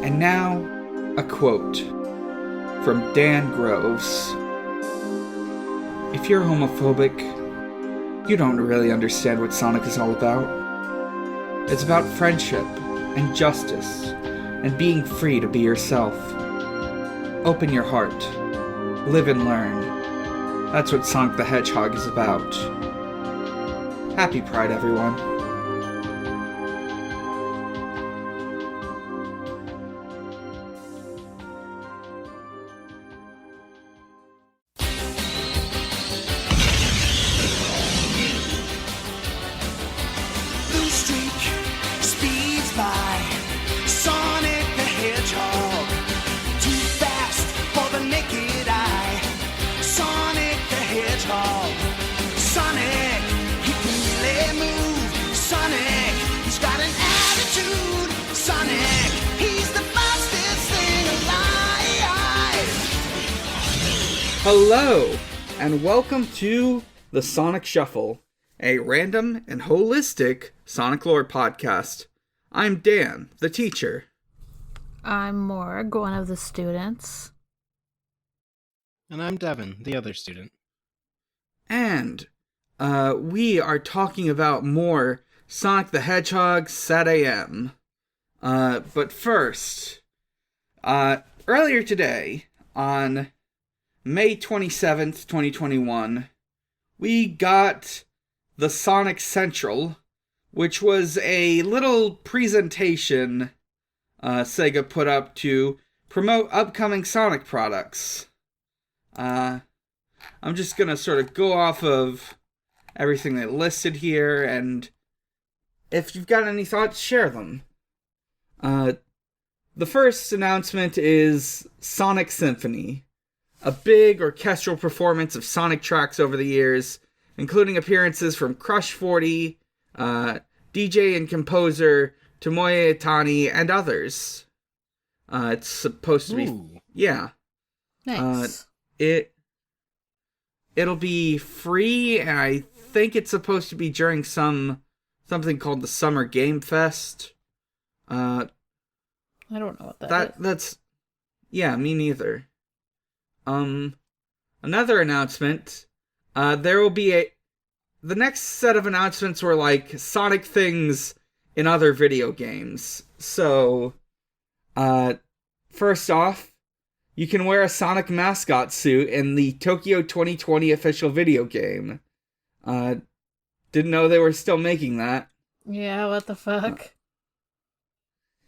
And now, a quote from Dan Groves. If you're homophobic, you don't really understand what Sonic is all about. It's about friendship and justice and being free to be yourself. Open your heart. Live and learn. That's what Sonic the Hedgehog is about. Happy Pride, everyone. Blue streak speeds by. Sonic the Hedgehog, too fast for the naked eye. Sonic the Hedgehog, Sonic, he can really move. Sonic, he's got an attitude. Sonic, he's the fastest thing alive. Hello, and welcome to the Sonic Shuffle, a random and holistic Sonic lore podcast. I'm Dan, the teacher. I'm Morg, one of the students. And I'm Devin, the other student. And we are talking about more Sonic the Hedgehog SatAM. But first, earlier today, on May 27th, 2021, we got the Sonic Central, which was a little presentation Sega put up to promote upcoming Sonic products. I'm just gonna sort of go off of everything they listed here, and if you've got any thoughts, share them. The first announcement is Sonic Symphony, a big orchestral performance of Sonic tracks over the years, including appearances from Crush 40, DJ and composer Tomoe Itani, and others. It's supposed to be... Ooh. Yeah. Nice. It'll be free, and I think it's supposed to be during something called the Summer Game Fest. I don't know what That's... Yeah, me neither. Another announcement... there will be the next set of announcements were like Sonic things in other video games. So, first off, you can wear a Sonic mascot suit in the Tokyo 2020 official video game. Didn't know they were still making that. Yeah, what the fuck?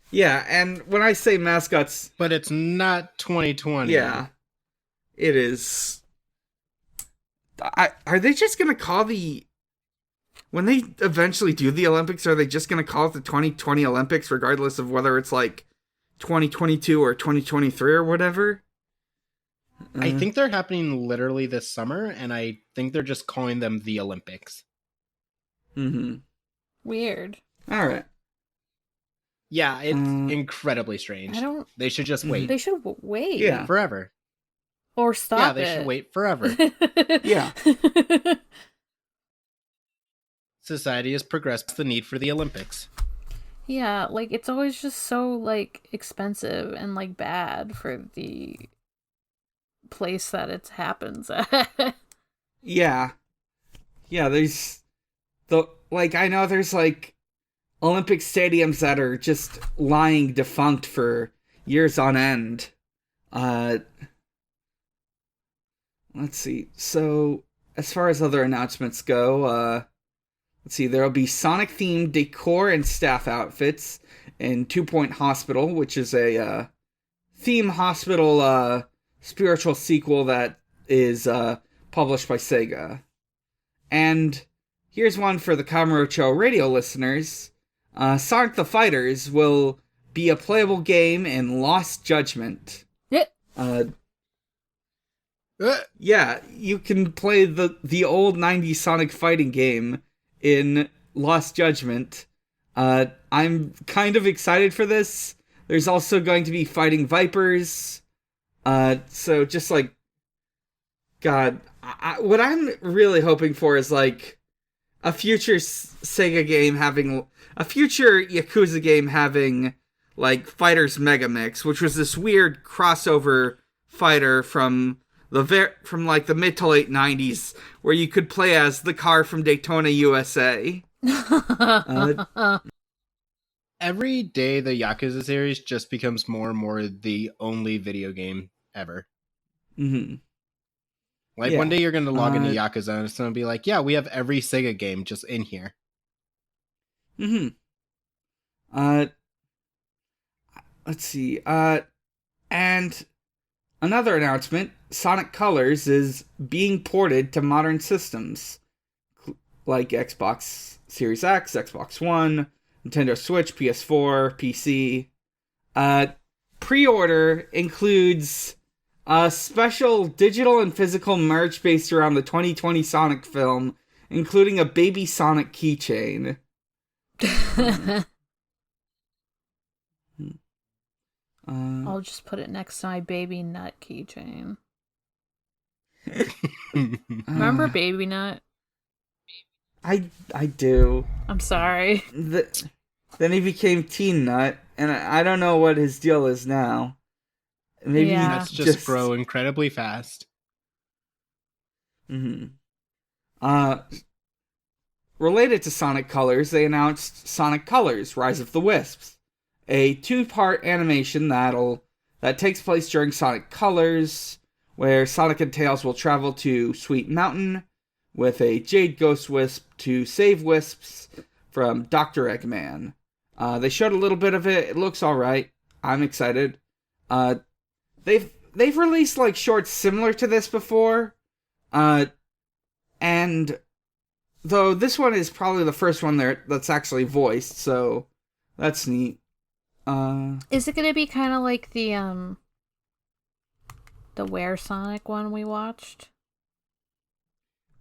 Yeah, and when I say mascots... But it's not 2020. Yeah, it is... Are they just going to call when they eventually do the Olympics, are they just going to call it the 2020 Olympics, regardless of whether it's like 2022 or 2023 or whatever? I think they're happening literally this summer, and I think they're just calling them the Olympics. Mm-hmm. Weird. All right. Yeah, it's incredibly strange. They should just wait. They should wait. Yeah. Forever. Or stop Yeah, they should wait forever. Yeah. Society has progressed past the need for the Olympics. Yeah, like, it's always just so, like, expensive and, like, bad for the place that it happens at. Yeah. Yeah, I know there's, like, Olympic stadiums that are just lying defunct for years on end. Let's see. So, as far as other announcements go, let's see, there'll be Sonic-themed decor and staff outfits in 2 Point Hospital, which is a theme hospital spiritual sequel that is published by Sega. And here's one for the Kamurocho radio listeners. Sonic the Fighters will be a playable game in Lost Judgment. Yeah, you can play the old 90s Sonic fighting game in Lost Judgment. I'm kind of excited for this. There's also going to be fighting Vipers. So just like, God, what I'm really hoping for is like a future Sega game having, a future Yakuza game having like Fighters Mega Mix, which was this weird crossover fighter from from like the mid to late 90s, where you could play as the car from Daytona, USA. Every day, the Yakuza series just becomes more and more the only video game ever. Mm-hmm. Like, Yeah. one day you're going to log into Yakuza and it's going to be like, yeah, we have every Sega game just in here. Mm-hmm. Let's see. And another announcement, Sonic Colors is being ported to modern systems, like Xbox Series X, Xbox One, Nintendo Switch, PS4, PC. Pre-order includes a special digital and physical merch based around the 2020 Sonic film, including a baby Sonic keychain. I'll just put it next to my baby nut keychain. Remember Baby Nut? I do. I'm sorry. Then he became Teen Nut, and I don't know what his deal is now. Maybe Yeah. Nuts just grow incredibly fast. Mm-hmm. Related to Sonic Colors, they announced Sonic Colors: Rise of the Wisps, a 2-part animation that takes place during Sonic Colors, where Sonic and Tails will travel to Sweet Mountain with a Jade Ghost Wisp to save Wisps from Dr. Eggman. They showed a little bit of it. It looks alright. I'm excited. They've released like shorts similar to this before. And though this one is probably the first one that's actually voiced, so that's neat. Is it gonna be kind of like the Where Sonic one we watched?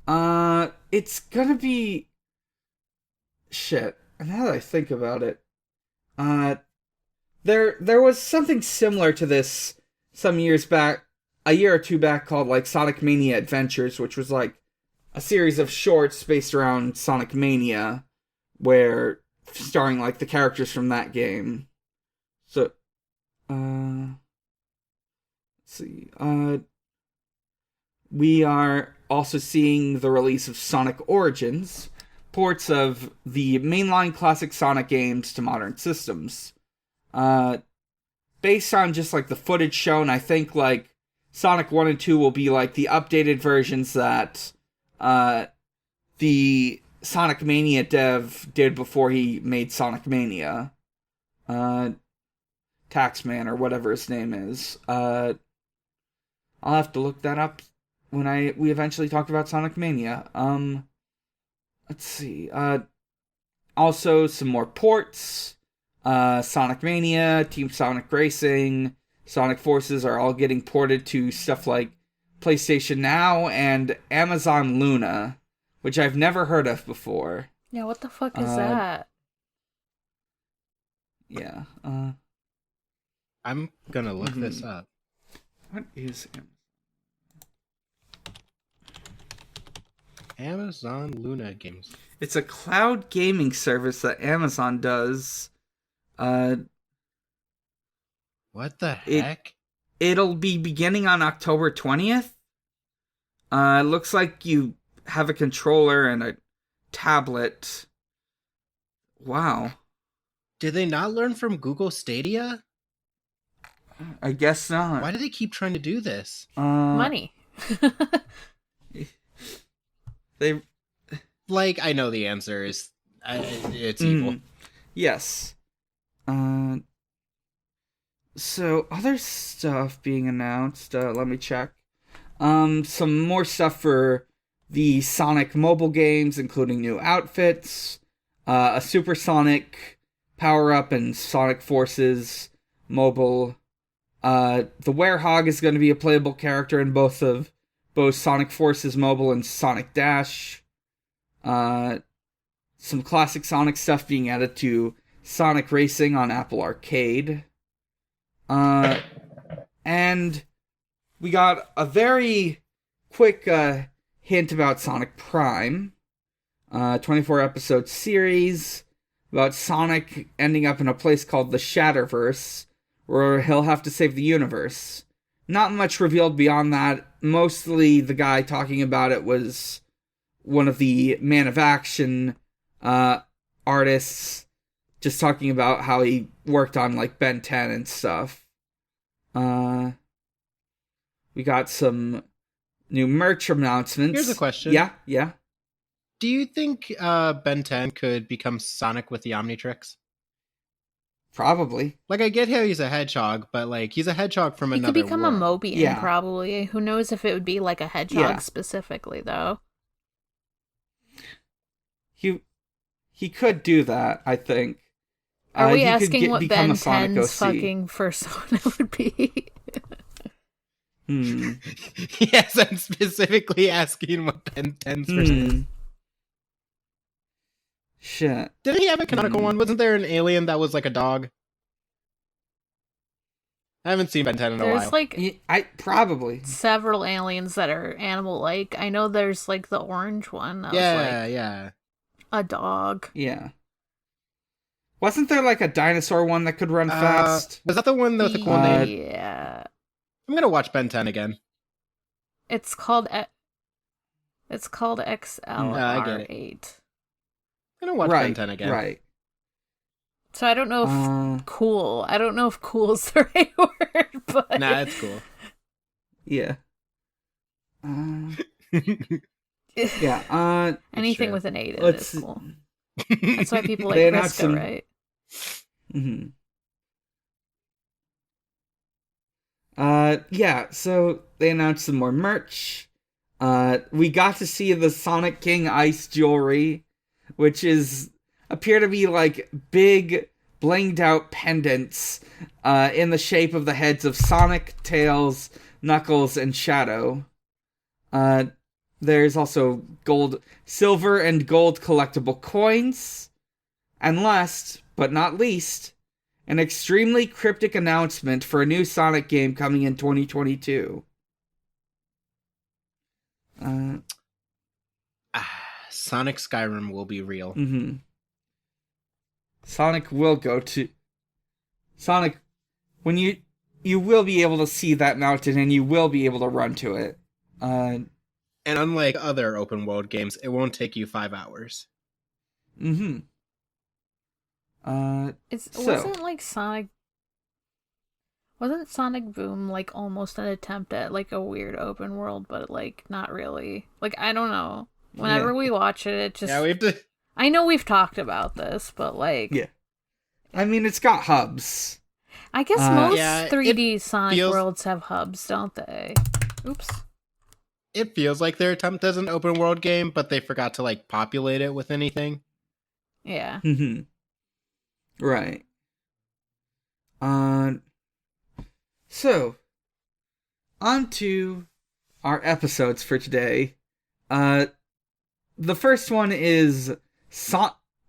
It's gonna be... Shit. Now that I think about it. There was something similar to this some years back, a year or two back, called like Sonic Mania Adventures, which was like a series of shorts based around Sonic Mania, where starring like the characters from that game. So, let's see. We are also seeing the release of Sonic Origins, ports of the mainline classic Sonic games to modern systems. Based on just like the footage shown, I think like Sonic 1 and 2 will be like the updated versions that the Sonic Mania dev did before he made Sonic Mania. Taxman or whatever his name is. I'll have to look that up when we eventually talk about Sonic Mania. Let's see. Also some more ports. Sonic Mania, Team Sonic Racing, Sonic Forces are all getting ported to stuff like PlayStation Now and Amazon Luna, which I've never heard of before. Yeah, what the fuck is that? Yeah. I'm gonna look this up. What is Amazon Luna Games? It's a cloud gaming service that Amazon does. What the heck? It'll be beginning on October 20th. It looks like you have a controller and a tablet. Wow. Did they not learn from Google Stadia? I guess not. Why do they keep trying to do this? Money. They... Like, I know the answer is... it's evil. Yes. So, other stuff being announced. Let me check. Some more stuff for the Sonic mobile games, including new outfits, a Supersonic power-up, and Sonic Forces mobile. The Werehog is going to be a playable character in both Sonic Forces mobile and Sonic Dash. Some classic Sonic stuff being added to Sonic Racing on Apple Arcade. And we got a very quick hint about Sonic Prime. 24-episode series about Sonic ending up in a place called the Shatterverse, where he'll have to save the universe. Not much revealed beyond that. Mostly the guy talking about it was one of the Man of Action artists, just talking about how he worked on like Ben 10 and stuff. We got some new merch announcements. Here's a question. Yeah. Do you think Ben 10 could become Sonic with the Omnitrix? Probably. Like, I get how he's a hedgehog, but like he's a hedgehog from He another could become world. a Mobian, Yeah. probably. Who knows if it would be like a hedgehog Yeah. specifically, though. He could do that, I think. Are we he could asking what become Ben a Sonic 10's OC. fucking persona would be? Yes, I'm specifically asking what Ben 10's persona is. Shit. Didn't he have a canonical one? Wasn't there an alien that was like a dog? I haven't seen Ben 10 in a There's while. like Probably. several aliens that are animal-like. I know there's like the orange one that was like Yeah. a dog. Yeah. Wasn't there like a dinosaur one that could run fast? Was that the one with the cool name? Yeah. I'm gonna watch Ben 10 again. It's called XLR8. I'm gonna watch Ben 10 again. Right. So I don't know if cool. I don't know if cool is the right word, but Nah, it's cool. Yeah. Yeah. anything sure. with an 8 in it Let's- is cool. That's why people They like announced Crisco, some- right? Mm-hmm. Yeah, so they announced some more merch. We got to see the Sonic King ice jewelry, which appear to be like big blinged out pendants in the shape of the heads of Sonic, Tails, Knuckles, and Shadow. There's also silver and gold collectible coins. And last, but not least, an extremely cryptic announcement for a new Sonic game coming in 2022. Sonic Skyrim will be real. Mm-hmm. Sonic will go to... Sonic, when you will be able to see that mountain and you will be able to run to it. And unlike other open world games, it won't take you 5 hours. Mm-hmm. Wasn't like Sonic. Wasn't Sonic Boom like almost an attempt at like a weird open world, but like not really? Like, I don't know. Whenever we watch it, it just. Yeah, we have to. I know we've talked about this, but like. Yeah. I mean, it's got hubs. I guess most Yeah, 3D Sonic feels- worlds have hubs, don't they? Oops. It feels like their attempt as an open world game, but they forgot to like populate it with anything. Yeah. Mm-hmm. Right. So, on to our episodes for today. The first one is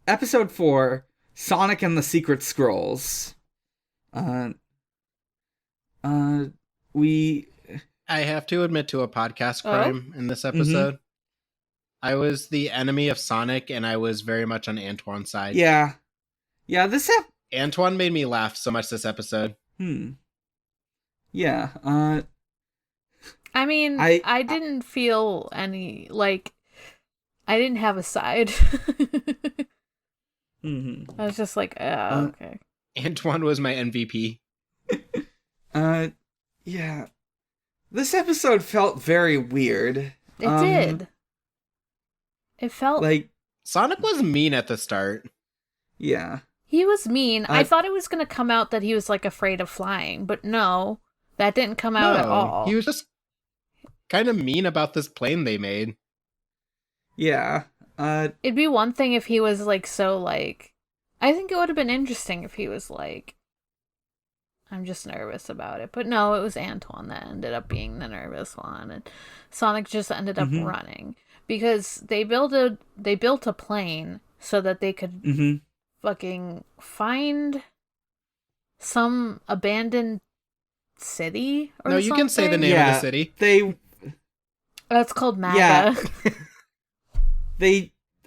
Episode 4, Sonic and the Secret Scrolls. I have to admit to a podcast crime in this episode. I was the enemy of Sonic, and I was very much on Antoine's side. Yeah, Antoine made me laugh so much this episode. Yeah, I mean, I didn't feel any, like, I didn't have a side. I was just like, oh, okay. Antoine was my MVP. Yeah. This episode felt very weird. It did. It felt like Sonic was mean at the start. Yeah. He was mean. I thought it was going to come out that he was like afraid of flying, but no, that didn't come out at all. He was just kind of mean about this plane they made. Yeah. It'd be one thing if he was like so like, I think it would have been interesting if he was like, I'm just nervous about it. But no, it was Antoine that ended up being the nervous one, and Sonic just ended up running because they built a plane so that they could fucking find some abandoned city or No, something. you can say the name of the city. It's called MAGA. Yeah.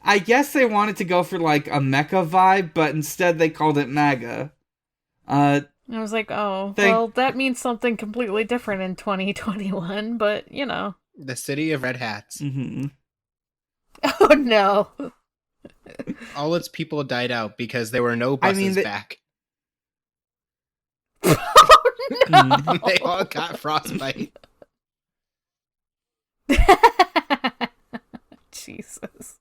I guess they wanted to go for like a mecha vibe, but instead they called it MAGA. I was like, oh, well, that means something completely different in 2021, but, you know. The city of red hats. Mm-hmm. Oh, no. All its people died out because there were no buses back. Oh, no. They all got frostbite. Jesus.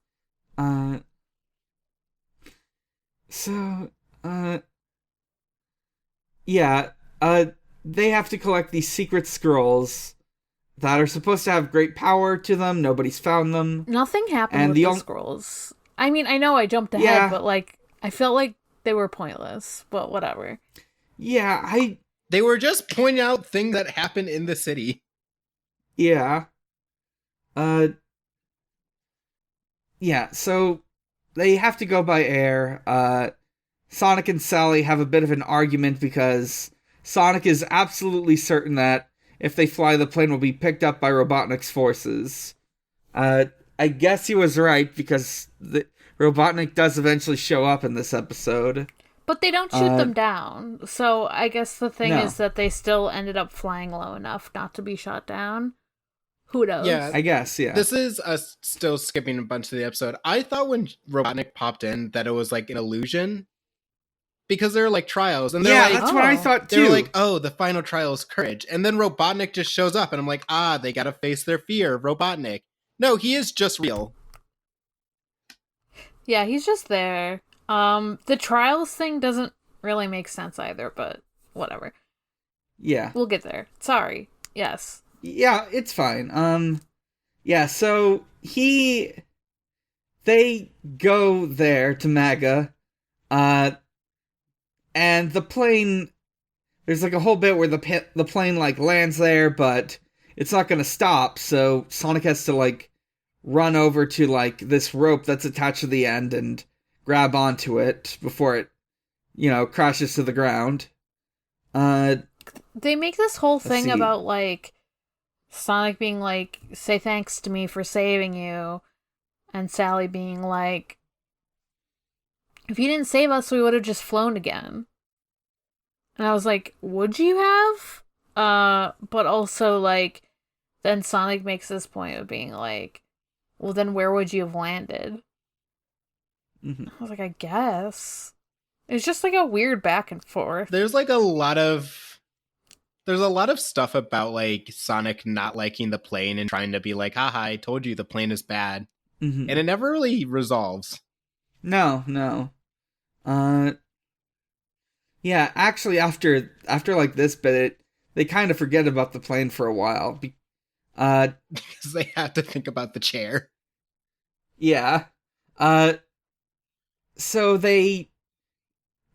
They have to collect these secret scrolls that are supposed to have great power to them. Nobody's found them. Nothing happened with the scrolls. I mean, I know I jumped ahead, but, like, I felt like they were pointless, but whatever. Yeah, They were just pointing out things that happened in the city. Yeah. So they have to go by air. Sonic and Sally have a bit of an argument because Sonic is absolutely certain that if they fly, the plane will be picked up by Robotnik's forces. I guess he was right, because Robotnik does eventually show up in this episode. But they don't shoot them down, so I guess the thing is that they still ended up flying low enough not to be shot down. Who knows? Yeah, I guess, yeah. This is us still skipping a bunch of the episode. I thought when Robotnik popped in that it was like an illusion, because they're like trials, and they're like, that's what I thought too. They're like, oh, the final trial is courage, and then Robotnik just shows up, and I'm like, they gotta face their fear, Robotnik. No, he is just real. Yeah, he's just there. The trials thing doesn't really make sense either, but whatever. Yeah. We'll get there. Sorry. Yes. Yeah, it's fine. So they go there to MAGA, and the plane, there's like a whole bit where the plane like lands there, but it's not gonna stop, so Sonic has to like run over to like this rope that's attached to the end and grab onto it before it, crashes to the ground. They make this whole thing about like Sonic being like, say thanks to me for saving you, and Sally being like, if you didn't save us, we would have just flown again. And I was like, would you have? But also, like, then Sonic makes this point of being like, well, then where would you have landed? Mm-hmm. I was like, I guess. It's just like a weird back and forth. There's like a lot of stuff about like Sonic not liking the plane and trying to be like, haha, I told you the plane is bad. Mm-hmm. And it never really resolves. No. Yeah, actually, after like this bit, they kind of forget about the plane for a while. Because they have to think about the chair. Yeah. So they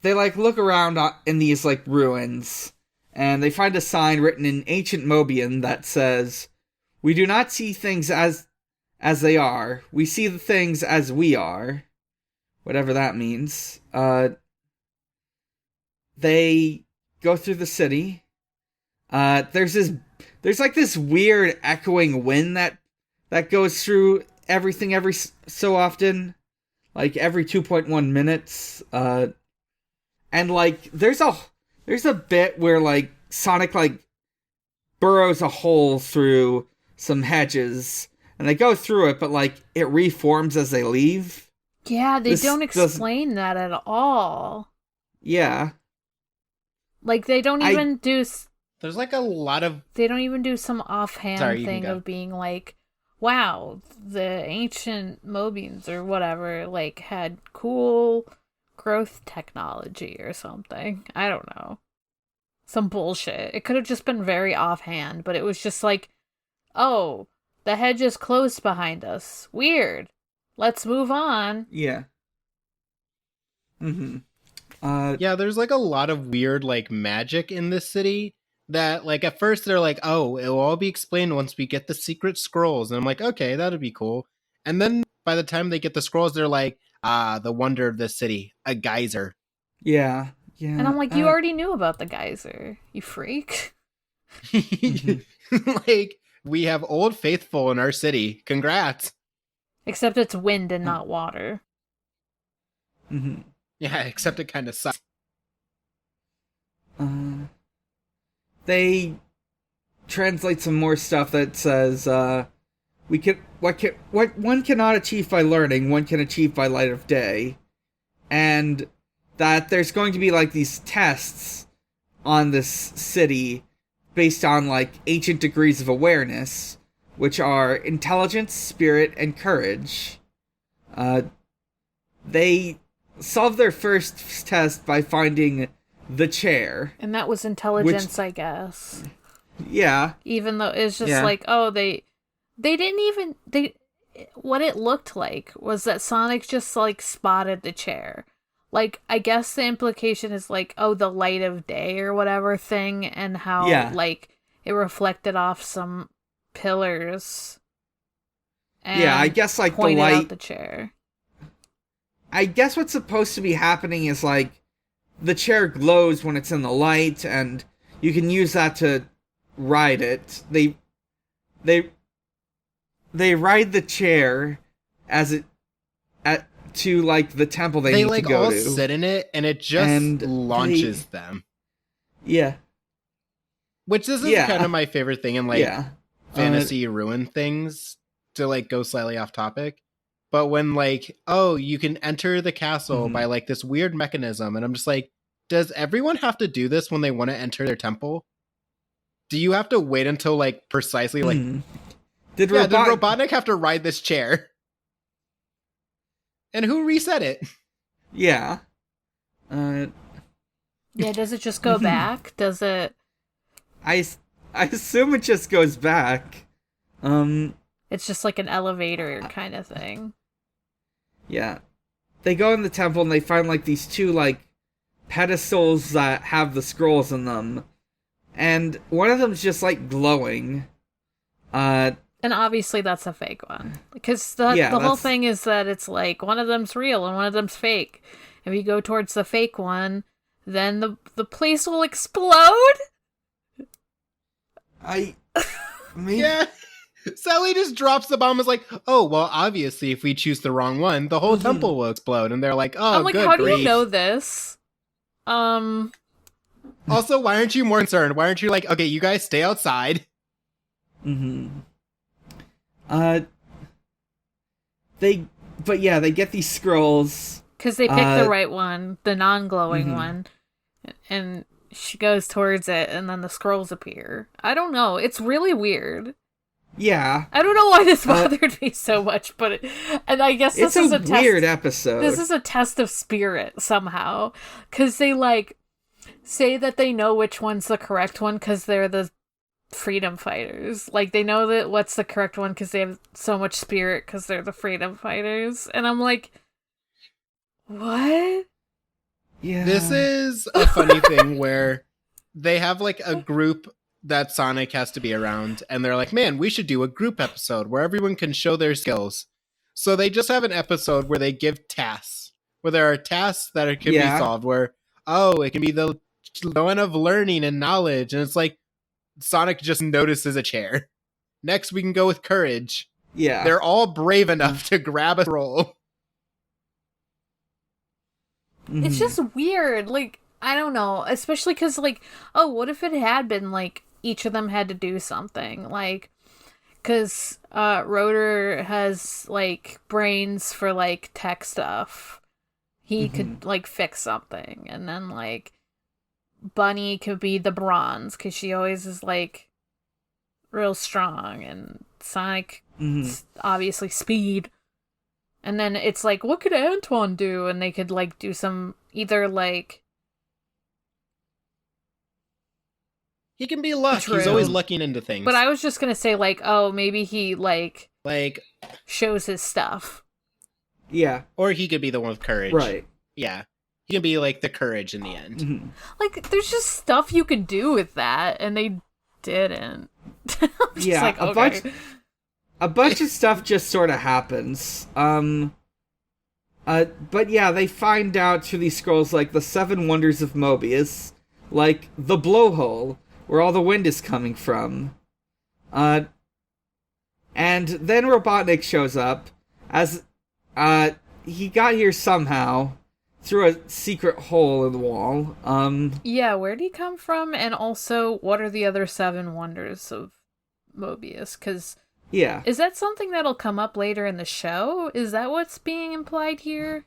like look around in these like ruins, and they find a sign written in ancient Mobian that says, "We do not see things as they are. We see the things as we are." Whatever that means. They go through the city. There's like this weird echoing wind that goes through everything every so often, like every 2.1 minutes. And like there's a bit where like Sonic like burrows a hole through some hedges, and they go through it, but like it reforms as they leave. Yeah, they don't explain that at all. Yeah. Like, they don't even do... There's, like, a lot of... They don't even do some offhand thing of being like, wow, the ancient Mobians or whatever, like, had cool growth technology or something. I don't know. Some bullshit. It could have just been very offhand, but it was just like, oh, the hedge is closed behind us. Weird. Let's move on. Yeah. Mm-hmm. Yeah, there's like a lot of weird like magic in this city that like at first they're like, oh, it'll all be explained once we get the secret scrolls. And I'm like, okay, that'd be cool. And then by the time they get the scrolls, they're like, the wonder of this city, a geyser. Yeah. And I'm like, you already knew about the geyser, you freak. Like, we have Old Faithful in our city. Congrats. Except it's wind and not water. Mm-hmm. Yeah, except it kind of sucks. They translate some more stuff that says, what one cannot achieve by learning, one can achieve by light of day. And that there's going to be, like, these tests on this city based on, like, ancient degrees of awareness, which are intelligence, spirit, and courage. They solved their first test by finding the chair. And that was intelligence, I guess. Yeah. Even though it's just like, oh, they didn't even, what it looked like was that Sonic just, like, spotted the chair. Like, I guess the implication is, like, oh, the light of day or whatever thing, and how, like, it reflected off some pillars. And I guess, like, the pointed light... out the chair. I guess what's supposed to be happening is, like, the chair glows when it's in the light, and you can use that to ride it. They ride the chair as it to, like, the temple they need like, to go all to. sit in it, and it just launches them. Yeah. Which this is kind of my favorite thing in, like, fantasy ruin things, to, like, go slightly off topic. But when, like, oh, you can enter the castle by, like, this weird mechanism, and I'm just like, does everyone have to do this when they want to enter their temple? Do you have to wait until, like, precisely, like... Did Robotnik have to ride this chair? And who reset it? Yeah. Yeah, does it just go back? Does it... I assume it just goes back. It's just like an elevator kind of thing. Yeah. They go in the temple and they find, like, these two, like, pedestals that have the scrolls in them. And one of them's just, like, glowing. And obviously that's a fake one. Because the whole thing is that it's like, one of them's real and one of them's fake. If you go towards the fake one, then the place will explode? Yeah. Sally just drops the bomb, is like, oh, well, obviously, if we choose the wrong one, the whole temple will explode. And they're like, oh, I'm like, good how grief. do you know this? Also, why aren't you more concerned? Why aren't you like, okay, you guys stay outside? They get these scrolls. Because they pick the right one, the non-glowing one, and she goes towards it, and then the scrolls appear. I don't know. It's really weird. Yeah. I don't know why this bothered me so much, but and I guess this is a weird episode. This is a test of spirit somehow, because they like say that they know which one's the correct one because they're the freedom fighters. Like, they know that what's the correct one because they have so much spirit because they're the freedom fighters. And I'm like, what? Yeah. This is a funny thing where they have like a group that Sonic has to be around, and they're like, man, we should do a group episode where everyone can show their skills. So they just have an episode where they give tasks, where there are tasks that can be solved, where, oh, it can be the one of learning and knowledge, and it's like, Sonic just notices a chair. Next, we can go with courage. Yeah. They're all brave enough to grab a scroll. It's just weird. Like, I don't know. Especially because, like, oh, what if it had been, like, each of them had to do something? Like, because Rotor has, like, brains for, like, tech stuff. He could, like, fix something. And then, like, Bunny could be the bronze because she always is like real strong, and Sonic obviously speed. And then it's like, what could Antoine do? And they could like do some either like he can be luck. True. He's always lucking into things. But I was just gonna say like, oh, maybe he like shows his stuff. Yeah, or he could be the one with courage. Right. Yeah. He can be like the courage in the end. Like, there's just stuff you can do with that, and they didn't. Yeah, like, okay. a bunch of stuff just sort of happens. But yeah, they find out through these scrolls, like, the 7 wonders of Mobius, like the blowhole, where all the wind is coming from. And then Robotnik shows up, as he got here somehow through a secret hole in the wall. Yeah, where'd he come from? And also, what are the other 7 wonders of Mobius? Because Yeah. is that something that'll come up later in the show? Is that what's being implied here?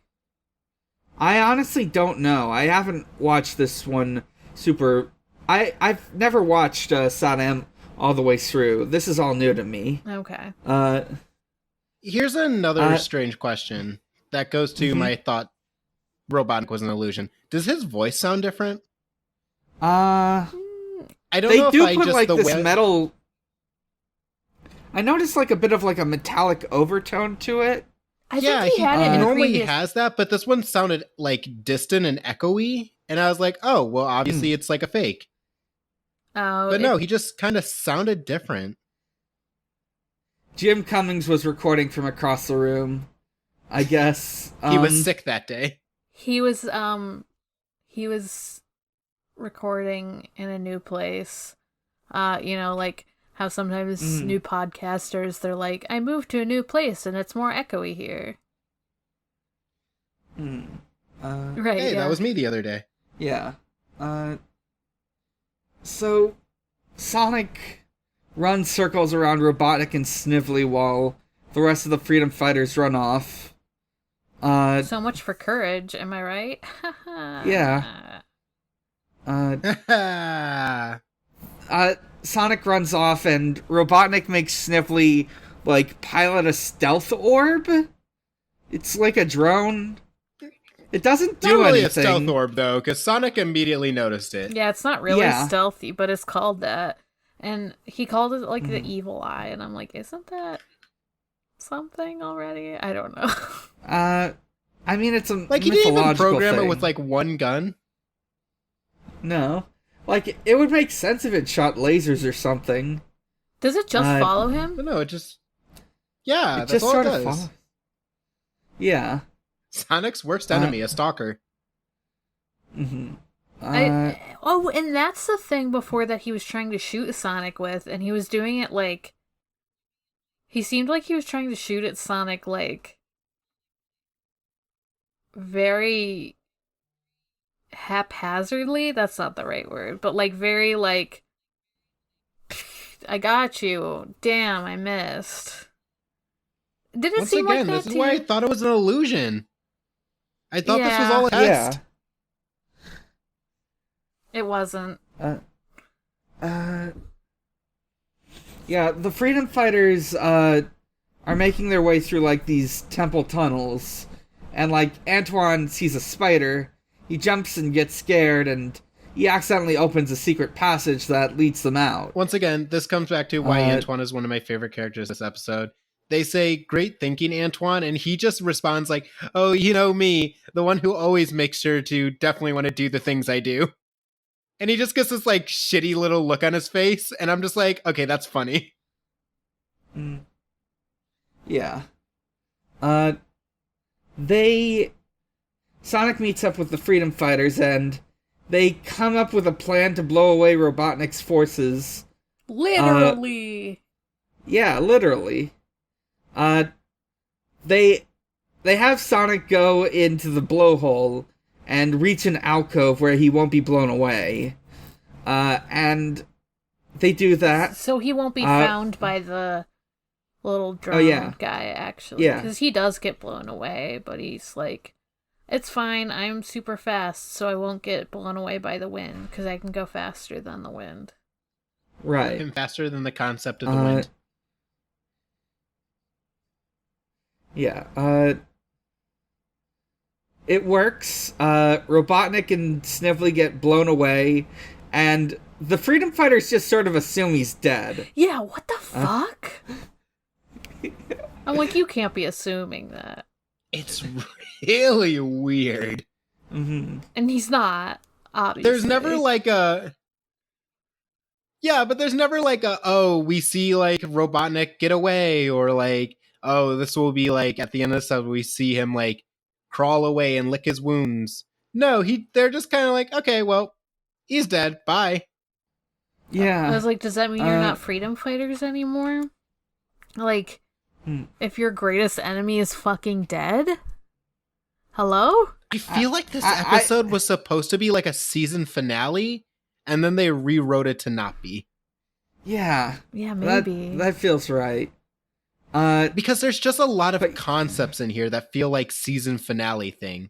I honestly don't know. I haven't watched this one super... I've never watched SatAM all the way through. This is all new to me. Okay. Here's another strange question that goes to my thought Robotnik was an illusion. Does his voice sound different? I don't they know do if I put just like the this way... metal... I noticed like a bit of like a metallic overtone to it. I think he had it in normally previous... he has that, but this one sounded like distant and echoey, and I was like, oh, well, obviously it's like a fake. Oh, But no, he just kind of sounded different. Jim Cummings was recording from across the room, I guess. He was sick that day. He was recording in a new place. Like how sometimes new podcasters, they're like, I moved to a new place and it's more echoey here. Right. Hey, that was me the other day. Yeah. So, Sonic runs circles around Robotnik and Snively while the rest of the Freedom Fighters run off. So much for courage, am I right? Yeah. Sonic runs off and Robotnik makes Snively, like, pilot a stealth orb? It's like a drone. It doesn't do not really anything. a stealth orb, though, because Sonic immediately noticed it. Yeah, it's not really stealthy, but it's called that. And he called it, like, the evil eye, and I'm like, isn't that something already? I don't know. I mean, it's a like, he didn't even program thing. it with, like, one gun? No. Like, it would make sense if it shot lasers or something. Does it just follow him? No, it just... Yeah, it that's all it does. Follows. Yeah. Sonic's worst enemy, a stalker. Mm-hmm. And that's the thing before that he was trying to shoot Sonic with, and he was doing it like... He seemed like he was trying to shoot at Sonic, like... very... haphazardly? That's not the right word. But, like, very, like... I got you. Damn, I missed. Did it seem like that this is to why you? I thought it was an illusion. I thought this was all a test. It wasn't. Yeah, the Freedom Fighters, are making their way through, like, these temple tunnels. And, like, Antoine sees a spider. He jumps and gets scared, and he accidentally opens a secret passage that leads them out. Once again, this comes back to why Antoine is one of my favorite characters this episode. They say, great thinking, Antoine, and he just responds like, oh, you know me, the one who always makes sure to definitely want to do the things I do. And he just gets this, like, shitty little look on his face, and I'm just like, okay, that's funny. Yeah. Sonic meets up with the Freedom Fighters, and they come up with a plan to blow away Robotnik's forces. Literally! Yeah, literally. They have Sonic go into the blowhole and reach an alcove where he won't be blown away. And they do that. So he won't be found by the little drone guy, actually. Yeah. Because he does get blown away, but he's like, it's fine, I'm super fast, so I won't get blown away by the wind, because I can go faster than the wind. Right. And faster than the concept of the wind. Yeah, it works. Robotnik and Snively get blown away, and the Freedom Fighters just sort of assume he's dead. Yeah, what the fuck? I'm like, you can't be assuming that. It's really weird. Mm-hmm. And he's not, obviously. There's never like a... Yeah, but there's never like a, oh, we see like Robotnik get away, or like, oh, this will be like, at the end of this episode, we see him like crawl away and lick his wounds. No, they're just kind of like, okay, well, he's dead, bye. Yeah. I was like, does that mean you're not Freedom Fighters anymore? Like, if your greatest enemy is fucking dead? Hello? I feel like this episode was supposed to be like a season finale, and then they rewrote it to not be. Yeah. Yeah, maybe. That feels right. Because there's just a lot of concepts in here that feel like season finale thing.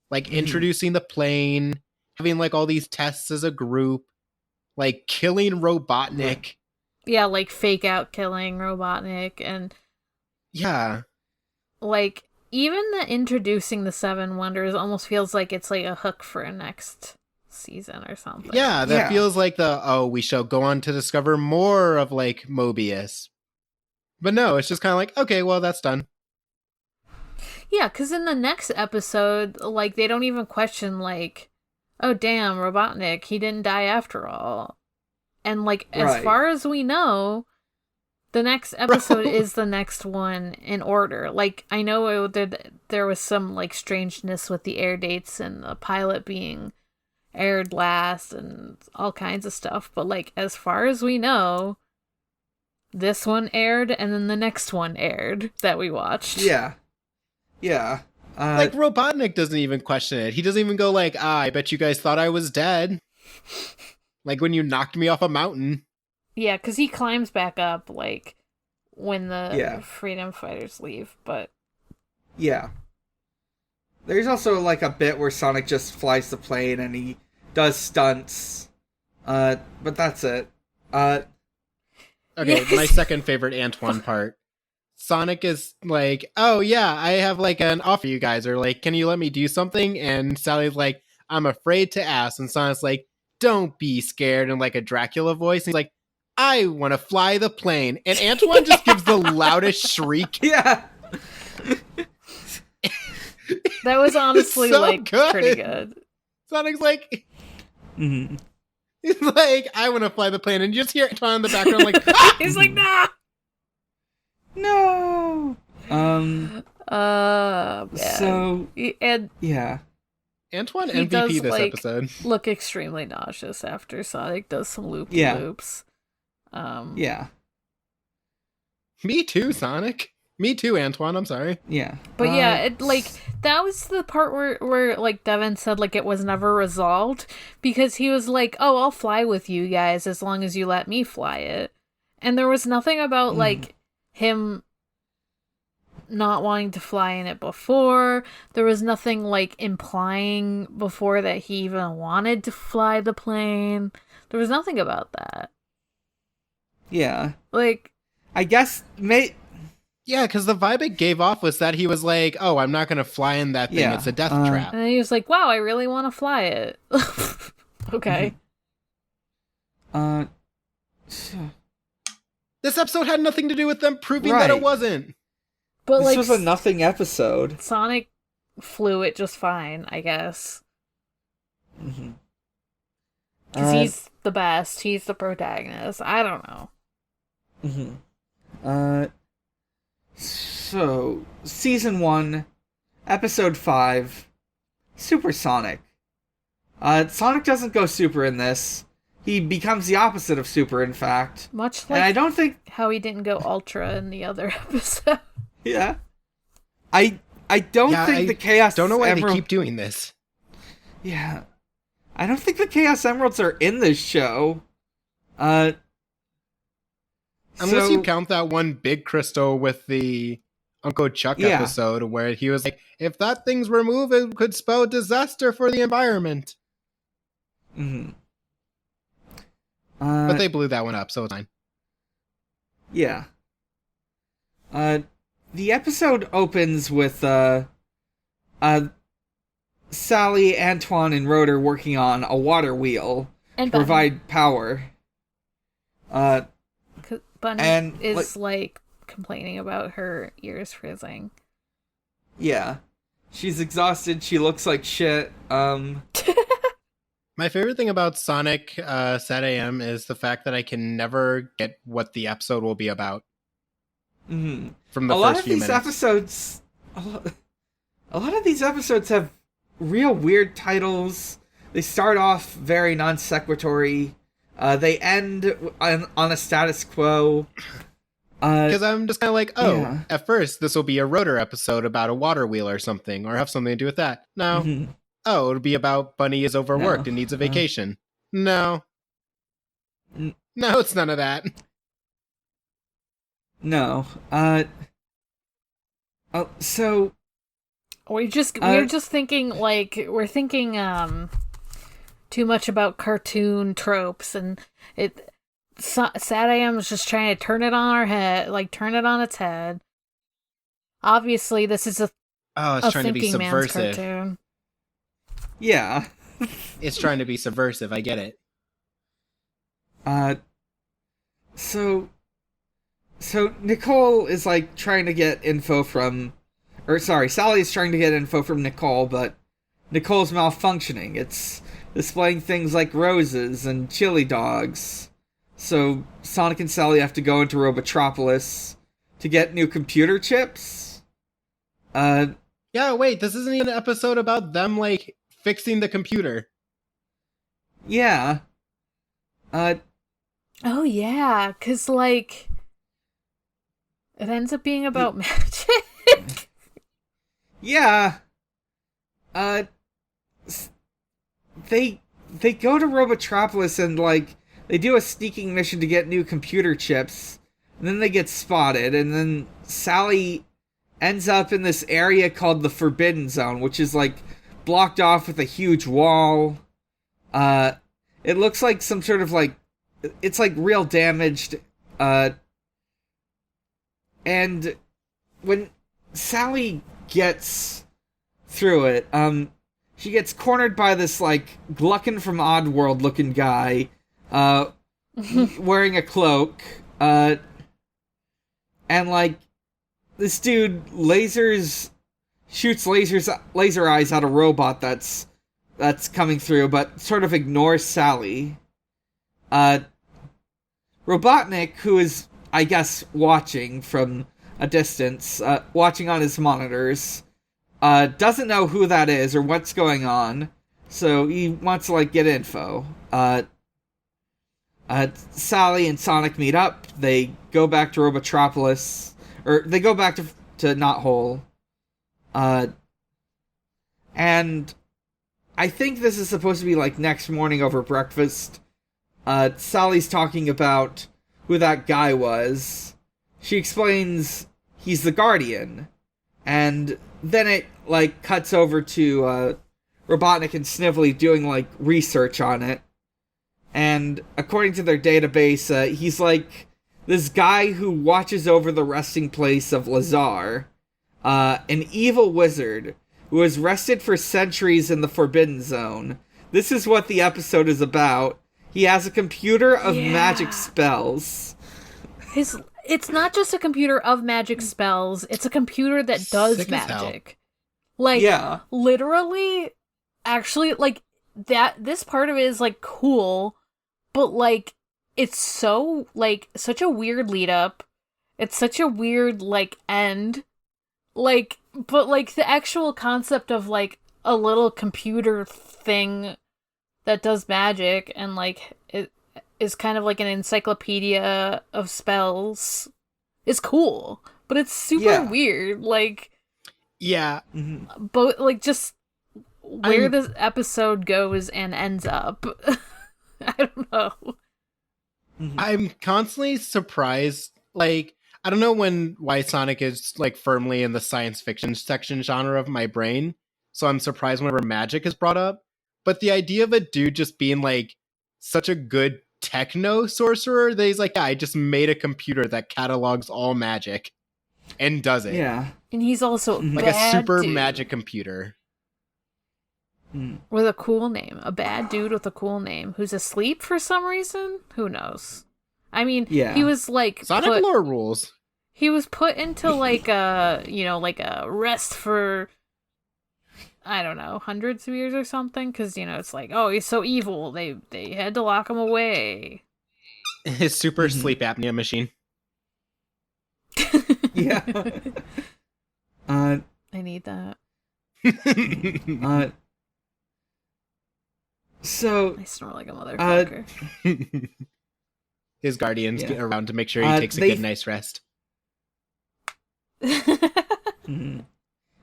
Like introducing the plane, having like all these tests as a group, like killing Robotnik. Yeah, like fake out killing Robotnik, and yeah, like even the introducing the Seven Wonders almost feels like it's like a hook for a next season or something. Yeah, that feels like we shall go on to discover more of like Mobius. But no, it's just kind of like, okay, well, that's done. Yeah, because in the next episode, like, they don't even question, like, oh, damn, Robotnik, he didn't die after all. And, like, as far as we know, the next episode is the next one in order. Like, I know there was some, like, strangeness with the air dates and the pilot being aired last and all kinds of stuff. But, like, as far as we know, this one aired and then the next one aired that we watched. Yeah. Yeah. Like, Robotnik doesn't even question it. He doesn't even go like, I bet you guys thought I was dead. Like when you knocked me off a mountain. Yeah, because he climbs back up, like, when the freedom fighters leave, but... Yeah. There's also, like, a bit where Sonic just flies the plane and he does stunts. But that's it. Okay, my second favorite Antoine part. Sonic is like, oh yeah, I have like an offer you guys, or like, can you let me do something? And Sally's like, I'm afraid to ask. And Sonic's like, don't be scared, in like a Dracula voice. And he's like, I want to fly the plane. And Antoine just gives the loudest shriek. Yeah. That was honestly so like good. Pretty good. Sonic's like, he's like, I want to fly the plane. And you just hear Antoine in the background like, he's like, nah. No. Man. So and yeah, Antoine he MVP does, this like, episode. Look extremely nauseous after Sonic does some loop-de-loops. Yeah. Me too, Sonic. Me too, Antoine. I'm sorry. Yeah. But yeah, it like that was the part where like Devin said like it was never resolved, because he was like, "Oh, I'll fly with you guys as long as you let me fly it," and there was nothing about like him not wanting to fly in it before. There was nothing like implying before that he even wanted to fly the plane. There was nothing about that. Yeah. Like, I guess Yeah, because the vibe it gave off was that he was like, oh, I'm not going to fly in that thing. Yeah, It's a death trap. and then he was like, "Wow, I really want to fly it." Okay. This episode had nothing to do with them proving that it wasn't. But this like, was a nothing episode. Sonic flew it just fine, I guess. Because he's the best. He's the protagonist. I don't know. So, Season 1, Episode 5, Super Sonic. Sonic doesn't go super in this. He becomes the opposite of super, in fact. Much like and I don't think... how he didn't go ultra in the other episode. Yeah. I don't think the Chaos don't know why Emerald... they keep doing this. Yeah. I don't think the Chaos Emeralds are in this show. Unless you count that one big crystal with the Uncle Chuck episode where he was like, if that thing's removed, it could spell disaster for the environment. But they blew that one up, so it's fine. Yeah. The episode opens with Sally, Antoine, and Rotor working on a water wheel and to provide power. Bunny is like complaining about her ears freezing. Yeah. She's exhausted. She looks like shit. My favorite thing about Sonic SatAM is the fact that I can never get what the episode will be about. From the first few minutes. A lot of these episodes have real weird titles. They start off very non-sequitur. They end on a status quo. Because I'm just kind of like, oh, yeah. at first this will be a rotor episode about a water wheel or something, or have something to do with that. No. Mhm. Oh, it'll be about Bunny is overworked No. and needs a vacation. No. N- No, it's none of that. no. So we're just thinking like we're thinking too much about cartoon tropes, and SatAM is just trying to turn it on our head, like turn it on its head. Obviously, this is it's trying to be thinking man's subversive. cartoon. yeah. It's trying to be subversive. I get it. So Nicole is like trying to get info from, or sorry, Sally is trying to get info from Nicole, but Nicole's malfunctioning. It's displaying things like roses and chili dogs. So Sonic and Sally have to go into Robotropolis to get new computer chips. Yeah, wait, this isn't even an episode about them, like, fixing the computer. Yeah. Oh yeah, because like it ends up being about magic. Yeah. They go to Robotropolis and like they do a sneaking mission to get new computer chips, and then they get spotted, and then Sally ends up in this area called the Forbidden Zone, which is like blocked off with a huge wall. It looks like some sort of like it's like real damaged. And when Sally gets through it, she gets cornered by this like Gluckin from Oddworld looking guy, wearing a cloak, and like this dude shoots laser eyes at a robot that's coming through, but sort of ignores Sally. Robotnik, who is, I guess, watching from a distance, watching on his monitors, doesn't know who that is or what's going on, so he wants to, like, get info. Sally and Sonic meet up, they go back to Robotropolis, or they go back to Knothole, and I think this is supposed to be, like, next morning over breakfast. Sally's talking about who that guy was. She explains he's the Guardian. And then it, like, cuts over to, Robotnik and Snively doing, like, research on it. And according to their database, he's, like, this guy who watches over the resting place of Lazar. An evil wizard who was rested for centuries in the Forbidden Zone. This is what the episode is about. He has a computer of magic spells. It's not just a computer of magic spells, it's a computer that does Sick as magic. Like, literally, actually, like, this part of it is, like, cool, but, like, it's so, like, such a weird lead up. It's such a weird, like, end. Like, but, like, the actual concept of, like, a little computer thing that does magic and, like, it is kind of like an encyclopedia of spells is cool. But it's super weird. Like, yeah. But, like, just where this episode goes and ends up. I don't know. I'm constantly surprised, like, I don't know why Sonic is, like, firmly in the science fiction section genre of my brain, so I'm surprised whenever magic is brought up, but the idea of a dude just being, like, such a good techno sorcerer that he's like, yeah, I just made a computer that catalogs all magic and does it. Yeah. And he's also like bad a super dude magic computer. with a cool name. A bad dude with a cool name who's asleep for some reason? Who knows? I mean, he was like Sonic lore rules. He was put into like a, like a rest for, I don't know, hundreds of years or something, because, it's like, oh, he's so evil, they had to lock him away. His super sleep apnea machine. Yeah. I need that. So I snore like a motherfucker. His guardians get around to make sure he takes a good night's rest.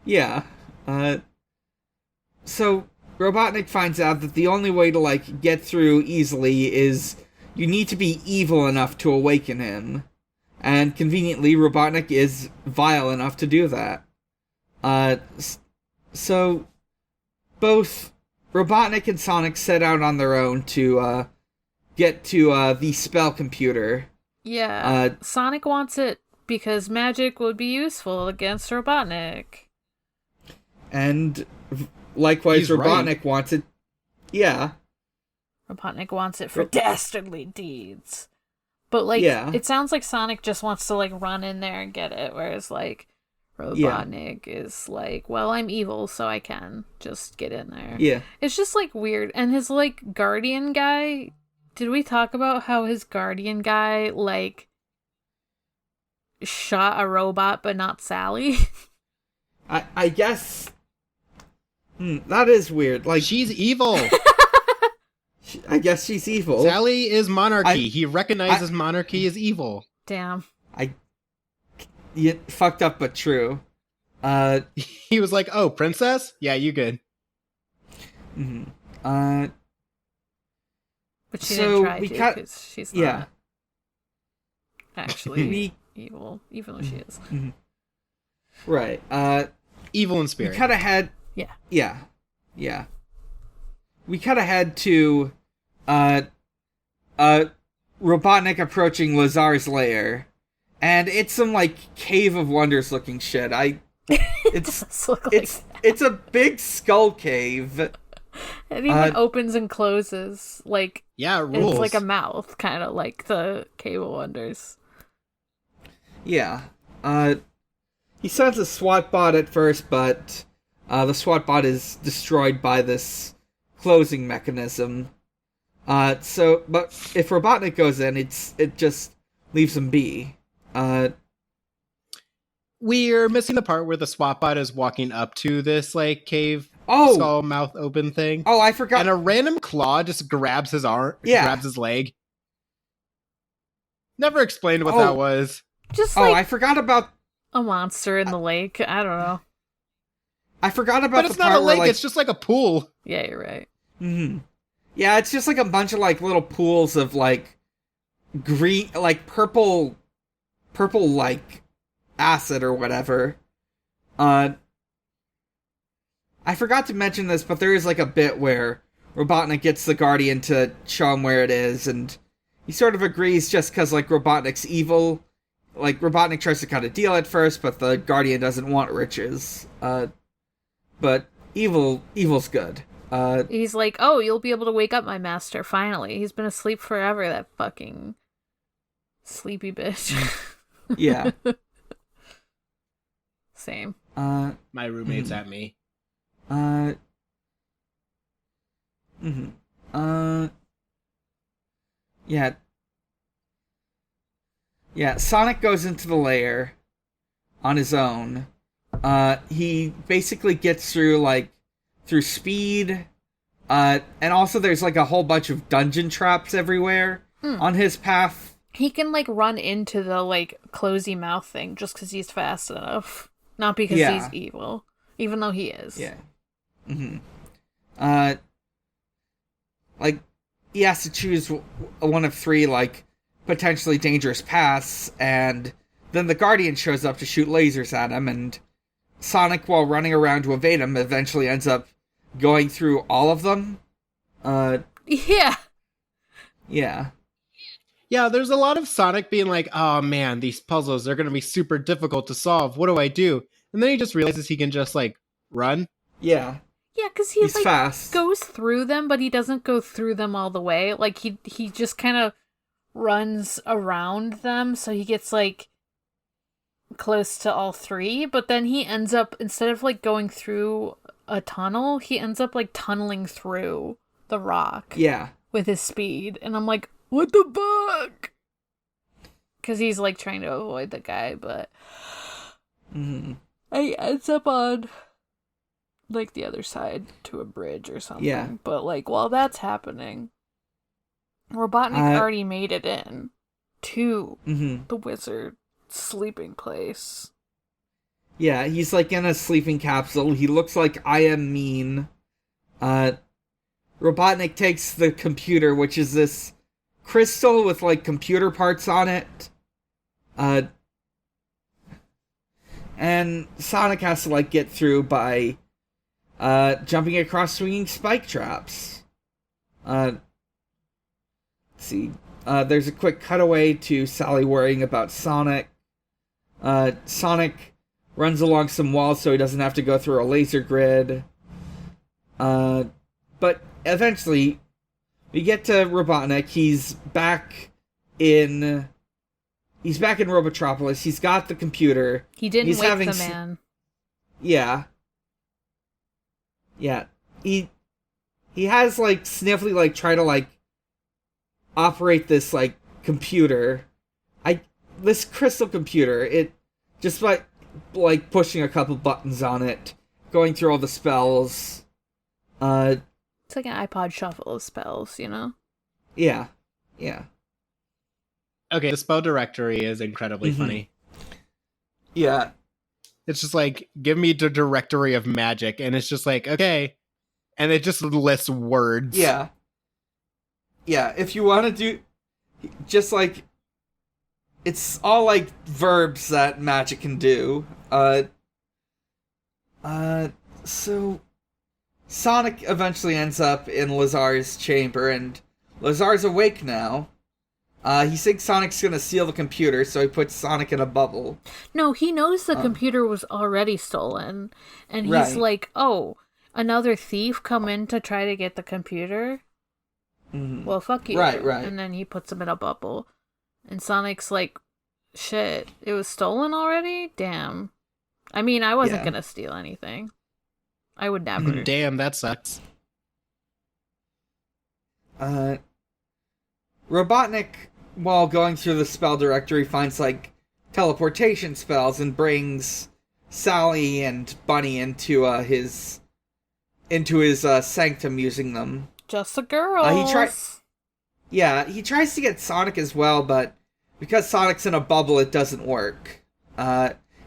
Yeah. So Robotnik finds out that the only way to, like, get through easily is you need to be evil enough to awaken him. And conveniently, Robotnik is vile enough to do that. So both Robotnik and Sonic set out on their own to get to the spell computer. Yeah. Sonic wants it because magic would be useful against Robotnik. And likewise, He's Robotnik right. wants it. Yeah. Robotnik wants it for dastardly deeds. But, like, Yeah. it sounds like Sonic just wants to, like, run in there and get it, whereas, like, Robotnik is like, well, I'm evil, so I can just get in there. Yeah. It's just, like, weird. And his, like, guardian guy, did we talk about how his guardian guy, like, shot a robot but not Sally? I guess... that is weird. Like, She's evil. I guess she's evil. Sally is monarchy. He recognizes monarchy as evil. Damn. You fucked up but true. He was like, "Oh, princess? Yeah, you good." But she So didn't try we to, cut- because she's yeah. not actually We- evil, even though she is. Right. Evil in We spirit. cut ahead... Yeah. Yeah. We cut ahead to, Robotnik approaching Lazar's lair. And it's some, like, Cave of Wonders looking shit. It does look like It's a big skull cave. it even opens and closes like Yeah, it rules. it's like a mouth, kind of like the Cave of Wonders. Yeah. He sends a SWAT bot at first, but the SWAT bot is destroyed by this closing mechanism. But if Robotnik goes in, it just leaves him be. We're missing the part where the SWAT bot is walking up to this like cave skull mouth open thing. Oh, I forgot. And a random claw just grabs his arm, grabs his leg. Never explained what that was. Just I like forgot about. a monster in the lake. I don't know. I forgot about. But it's not a lake. It's just like a pool. Yeah, you're right. Mm-hmm. Yeah, it's just like a bunch of like little pools of like green, like purple like acid or whatever. I forgot to mention this, but there is like a bit where Robotnik gets the Guardian to show him where it is, and he sort of agrees just because like Robotnik's evil. Like Robotnik tries to cut a deal at first, but the Guardian doesn't want riches. But evil's good. He's like, oh, you'll be able to wake up my master, finally. He's been asleep forever, that fucking sleepy bitch. Yeah. Same. My roommate's at me. Yeah. Yeah, Sonic goes into the lair on his own. He basically gets through speed, and also there's like a whole bunch of dungeon traps everywhere on his path. He can like run into the like closey mouth thing just because he's fast enough, not because he's evil, even though he is. Yeah. Like he has to choose one of three like potentially dangerous paths, and then the Guardian shows up to shoot lasers at him, and Sonic, while running around to evade him, eventually ends up going through all of them. Yeah. Yeah. Yeah, there's a lot of Sonic being like, oh man, these puzzles, they're going to be super difficult to solve. What do I do? And then he just realizes he can just, like, run. Yeah. Yeah, because he's like, fast. goes through them, but he doesn't go through them all the way. Like, he just kind of runs around them, so he gets, like, close to all three, but then he ends up, instead of, like, going through a tunnel, he ends up, like, tunneling through the rock. Yeah. With his speed, and I'm like, what the fuck? Because he's, like, trying to avoid the guy, but he ends up on, like, the other side to a bridge or something. Yeah. But, like, while that's happening, Robotnik already made it in to the wizard sleeping place. Yeah, he's like in a sleeping capsule. He looks like I am mean. Robotnik takes the computer, which is this crystal with like computer parts on it. And Sonic has to like get through by jumping across swinging spike traps. Let's see. There's a quick cutaway to Sally worrying about Sonic. Sonic runs along some walls so he doesn't have to go through a laser grid. But eventually, we get to Robotnik. He's back in Robotropolis. He's got the computer. He didn't wake the man. Yeah. Yeah. He has, like, Sniffly, like, try to, like, operate this, like, computer. This crystal computer, it, just by, like, pushing a couple buttons on it, going through all the spells. It's like an iPod shuffle of spells, you know? Yeah. Yeah. Okay, the spell directory is incredibly funny. Yeah. It's just like, give me the directory of magic, and it's just like, okay. And it just lists words. Yeah. Yeah, if you want to do, just like, it's all like verbs that magic can do. So Sonic eventually ends up in Lazar's chamber, and Lazar's awake now. He thinks Sonic's gonna steal the computer, so he puts Sonic in a bubble. No, he knows the computer was already stolen, and he's Right. like, oh, another thief come in to try to get the computer? Well, fuck you. Right. And then he puts him in a bubble. And Sonic's like, shit, it was stolen already? Damn. I mean, I wasn't gonna steal anything. I would never. Damn, that sucks. Robotnik, while going through the spell directory, finds, like, teleportation spells and brings Sally and Bunny into his sanctum using them. Just the girls. He tries to get Sonic as well, but because Sonic's in a bubble, it doesn't work.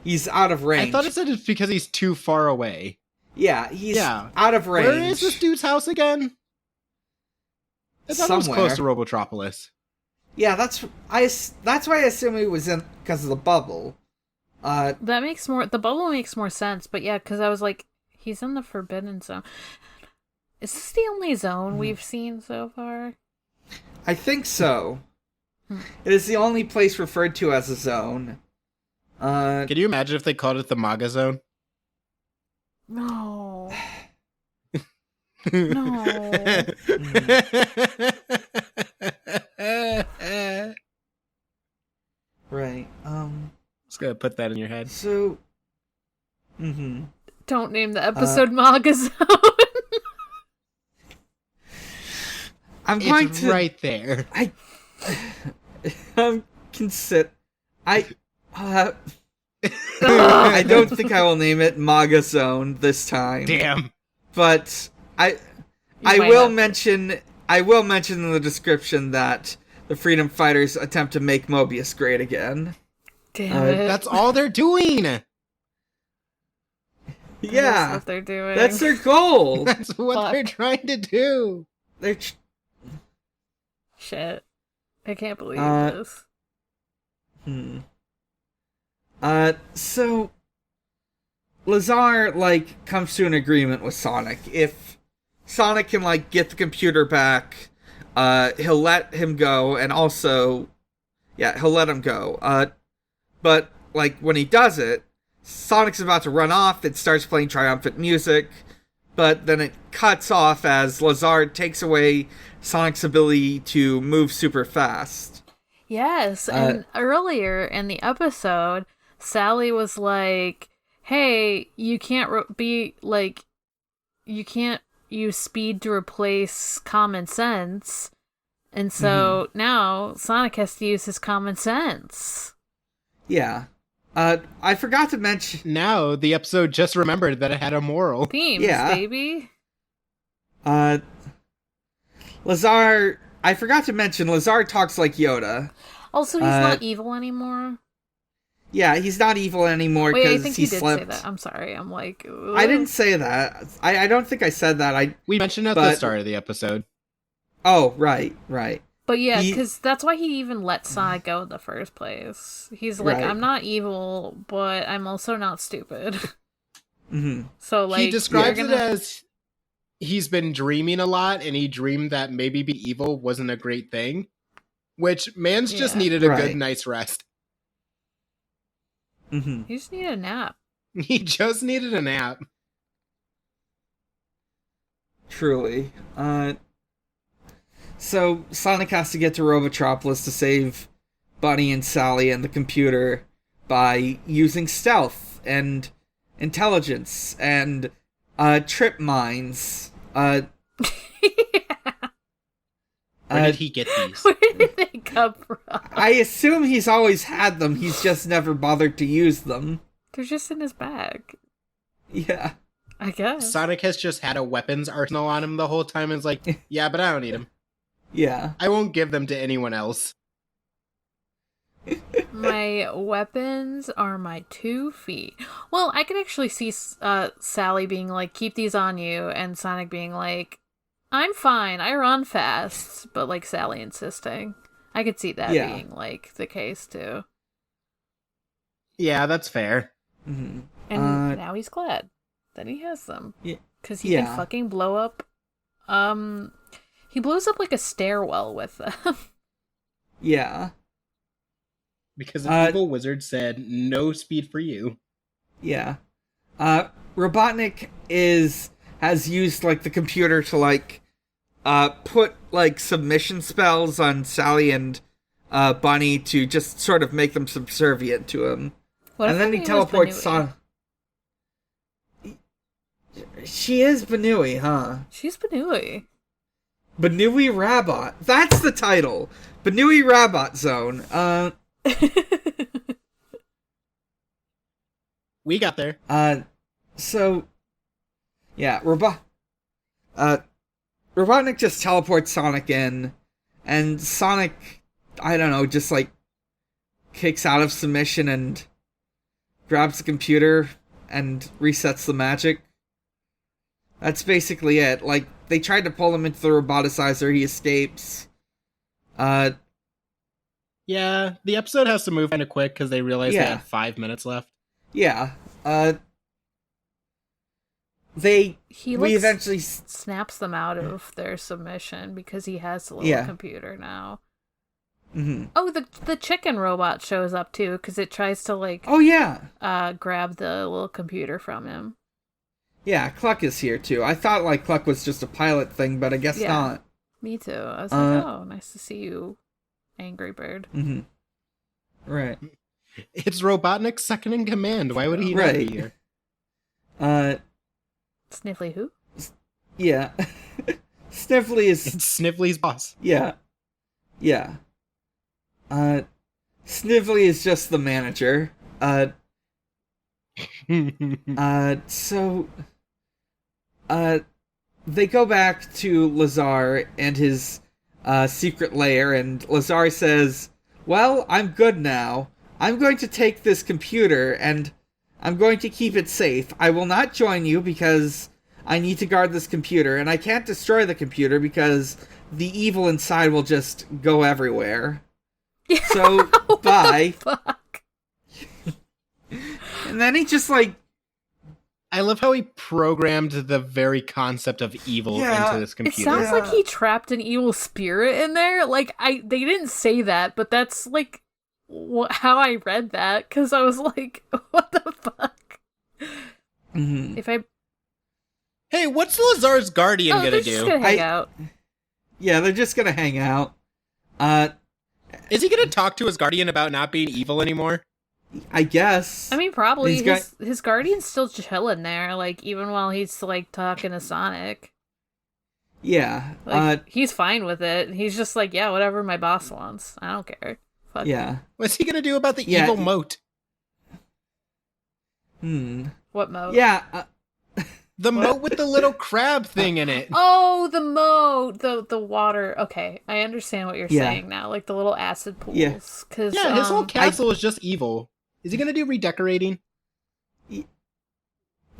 He's out of range. I thought it said it's because he's too far away. Yeah, he's out of range. Where is this dude's house again? I thought it was Somewhere. close to Robotropolis. Yeah, that's why I assume he was in because of the bubble. The bubble makes more sense, but yeah, because I was like, he's in the Forbidden Zone. Is this the only zone we've seen so far? I think so. It is the only place referred to as a zone. Can you imagine if they called it the MAGA Zone? No. No. Right. Just gonna put that in your head. So. Don't name the episode MAGA Zone. I'm going It's to right there. I don't think I will name it MAGA Zone this time. Damn. But I might will have mention in the description that the Freedom Fighters attempt to make Mobius great again. Damn it. That's all they're doing. Yeah, That's what they're doing. that's their goal. That's what Fuck. they're trying to do. They're Shit. I can't believe this. So Lazar, like, comes to an agreement with Sonic. If Sonic can, like, get the computer back, he'll let him go, and also, he'll let him go. But, like, when he does it, Sonic's about to run off, it starts playing triumphant music, but then it cuts off as Lazar takes away Sonic's ability to move super fast. Yes, and earlier in the episode, Sally was like, hey, you can't you can't use speed to replace common sense. And so now Sonic has to use his common sense. Yeah. I forgot to mention... Now the episode just remembered that it had a moral. Themes, baby. Lazar... I forgot to mention, Lazar talks like Yoda. Also, he's not evil anymore. Yeah, he's not evil anymore Wait, I because think he you did slept. say that. I'm sorry. I'm like, I didn't say that. I don't think I said that. We mentioned at the start of the episode. Oh, right. But yeah, He- because that's why he even let Sonic go in the first place. He's like, Right. I'm not evil, but I'm also not stupid. hmm So like, He describes you're it as he's been dreaming a lot, and he dreamed that maybe be evil wasn't a great thing. Which man's just Yeah. needed a Right. good night's rest. hmm You just need a nap. He just needed a nap. Truly. So Sonic has to get to Robotropolis to save Bunny and Sally and the computer by using stealth and intelligence and trip mines. Yeah. Where did he get these? Where did they come from? I assume he's always had them. He's just never bothered to use them. They're just in his bag, Yeah. I guess. Sonic has just had a weapons arsenal on him the whole time and is like, yeah, but I don't need them. Yeah. I won't give them to anyone else. My weapons are my 2 feet. Well, I could actually see Sally being like, keep these on you, and Sonic being like, I'm fine, I run fast, but like Sally insisting. I could see that Yeah. being like the case too. Yeah, that's fair. hmm And now he's glad that he has them. Yeah. Because he can fucking blow up. He blows up like a stairwell with them. Yeah. Because an evil wizard said, no speed for you. Yeah. Robotnik has used like the computer to like put like submission spells on Sally and Bunny to just sort of make them subservient to him. What And if then her he name was teleports Bnuuy? Sonic. She is Bnuuy, huh? She's Bnuuy. Bnuuy Rabbot. That's the title. Bnuuy Rabbot Zone. We got there. So, yeah, Robotnik just teleports Sonic in, and Sonic, I don't know, just like kicks out of submission and grabs the computer and resets the magic. That's basically it. Like, they tried to pull him into the roboticizer, he escapes. Yeah, the episode has to move kind of quick because they realized they Yeah. had 5 minutes left. Yeah, He we like, eventually snaps them out of their submission because he has the little Yeah. computer now. mhm. Oh, the chicken robot shows up too because it tries to like Oh yeah. grab the little computer from him. Yeah, Cluck is here too. I thought like Cluck was just a pilot thing, but I guess Yeah. not. Me too. I was like, oh, nice to see you, Angry Bird. Mm-hmm. Right. It's Robotnik's second in command. Why would he not be Right. here? Sniffly who? Yeah. Sniffly is It's Sniffly's boss. yeah. Snively is just the manager. So they go back to Lazar and his secret lair, and Lazar says, well, I'm good now. I'm going to take this computer and I'm going to keep it safe. I will not join you because I need to guard this computer, and I can't destroy the computer because the evil inside will just go everywhere. So, bye. Fuck. And then he just like, I love how he programmed the very concept of evil Yeah. into this It computer. sounds like he trapped an evil spirit in there. Like they didn't say that, but that's like how I read that because I was like, what the fuck? mhm. If I Hey, what's Lazar's guardian they're gonna just do? gonna hang I- out. Yeah, they're just gonna hang out. Is he gonna talk to his guardian about not being evil anymore? I guess. I mean, probably He's his guardian's still chilling there, like even while he's like talking to Sonic. Yeah. Like he's fine with it. He's just like, yeah, whatever my boss wants. I don't care. Fuck. Yeah. What's he gonna do about the Yeah. evil moat? What mode? Yeah. The moat with the little crab thing in it. Oh, the moat, the water. Okay, I understand what you're Yeah. saying now. Like the little acid pools. Yeah. Cause, Yeah, his whole castle is just evil. Is he gonna do redecorating?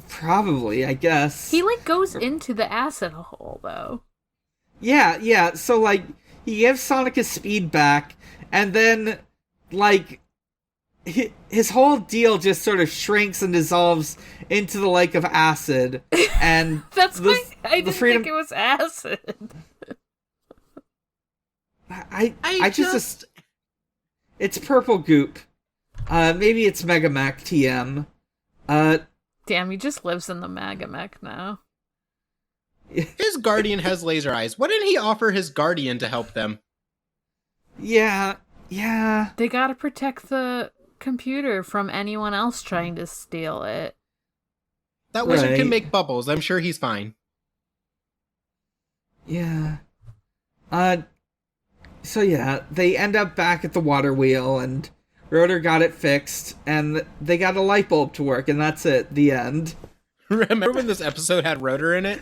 Probably, I guess. He, like, goes into the acid hole, though. Yeah, so, like, he gives Sonic his speed back, and then, like, his whole deal just sort of shrinks and dissolves into the lake of acid, and... That's why I didn't think it was acid. I just... It's purple goop. Maybe it's Mega Mac TM. Damn, he just lives in the Magamech now. His Guardian has laser eyes. Why didn't he offer his Guardian to help them? Yeah. They gotta protect the computer from anyone else trying to steal it. That wizard Right. can make bubbles. I'm sure he's fine. Yeah. So yeah, they end up back at the water wheel, and Rotor got it fixed, and they got a light bulb to work, and that's it. The end. Remember when this episode had Rotor in it?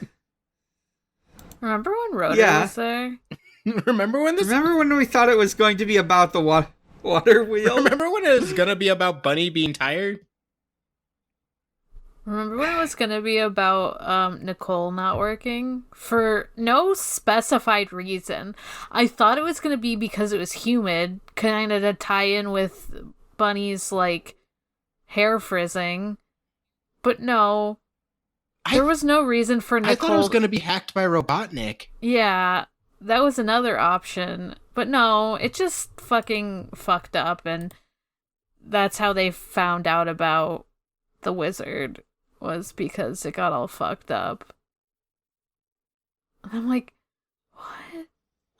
Remember when Rotor was there? Remember when we thought it was going to be about the water wheel? Remember when it was gonna be about Bunny being tired? Remember when it was gonna be about Nicole not working? For no specified reason. I thought it was gonna be because it was humid, kind of to tie in with Bunny's, like, hair frizzing. But no. There was no reason for Nicole... I thought it was gonna be hacked by Robotnik. Yeah, that was another option. But no, it just fucking fucked up, and that's how they found out about the wizard, was because it got all fucked up. And I'm like, what?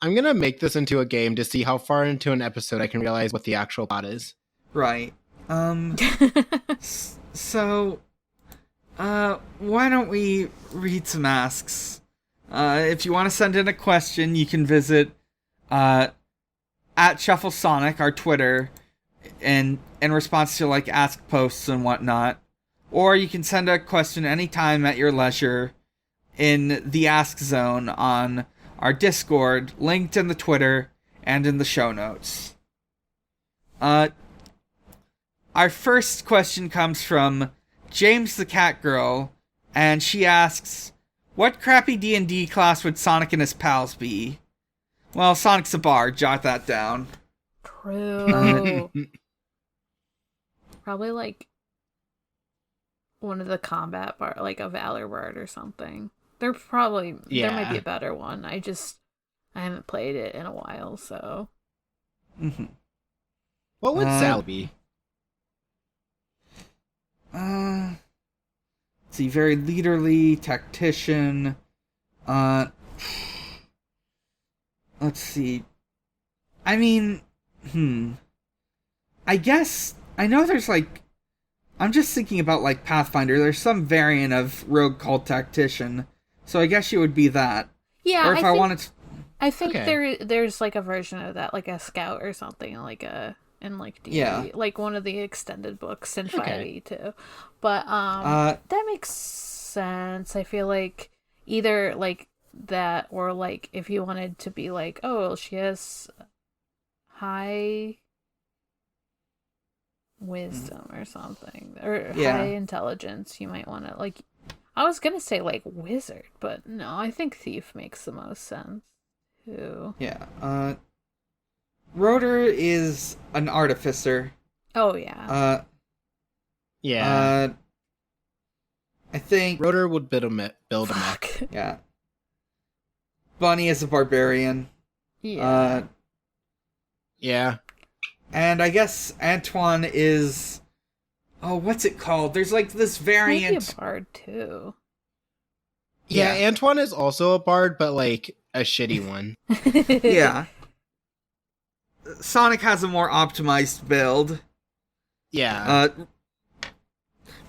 I'm gonna make this into a game to see how far into an episode I can realize what the actual plot is. Right. So, why don't we read some asks? If you want to send in a question, you can visit, at Shuffle Sonic, our Twitter, in response to, like, ask posts and whatnot. Or you can send a question anytime at your leisure in the Ask Zone on our Discord, linked in the Twitter and in the show notes. Our first question comes from James the Cat Girl, and she asks, what crappy D&D class would Sonic and his pals be? Well, Sonic's a bard, jot that down. True. Probably, like, one of the combat bard, like a Valor Bard or something. There might be a better one. I haven't played it in a while, so. Mm-hmm. What would Sal be? Let's see, very leaderly, tactician. Let's see. I mean, I guess, I know there's, like, I'm just thinking about, like, Pathfinder. There's some variant of rogue called tactician, so I guess you would be that. Yeah, or if I think Okay. there's, like, a version of that, like a scout or something, in like D&D, Yeah. like one of the extended books in 5e too. But that makes sense. I feel like either like that, or like if you wanted to be like, oh, she has high wisdom or something, or high intelligence, you might want to, like, I was gonna say like wizard, but no, I think thief makes the most sense too. Yeah. Rotor is an artificer. Oh yeah. Yeah. I think Rotor would build a mech. yeah. Bunny is a barbarian. Yeah. Yeah. And I guess Antoine is... Oh, what's it called? There's like this variant... Maybe a bard too. Yeah, Antoine is also a bard, but like a shitty one. Yeah. Sonic has a more optimized build. Yeah.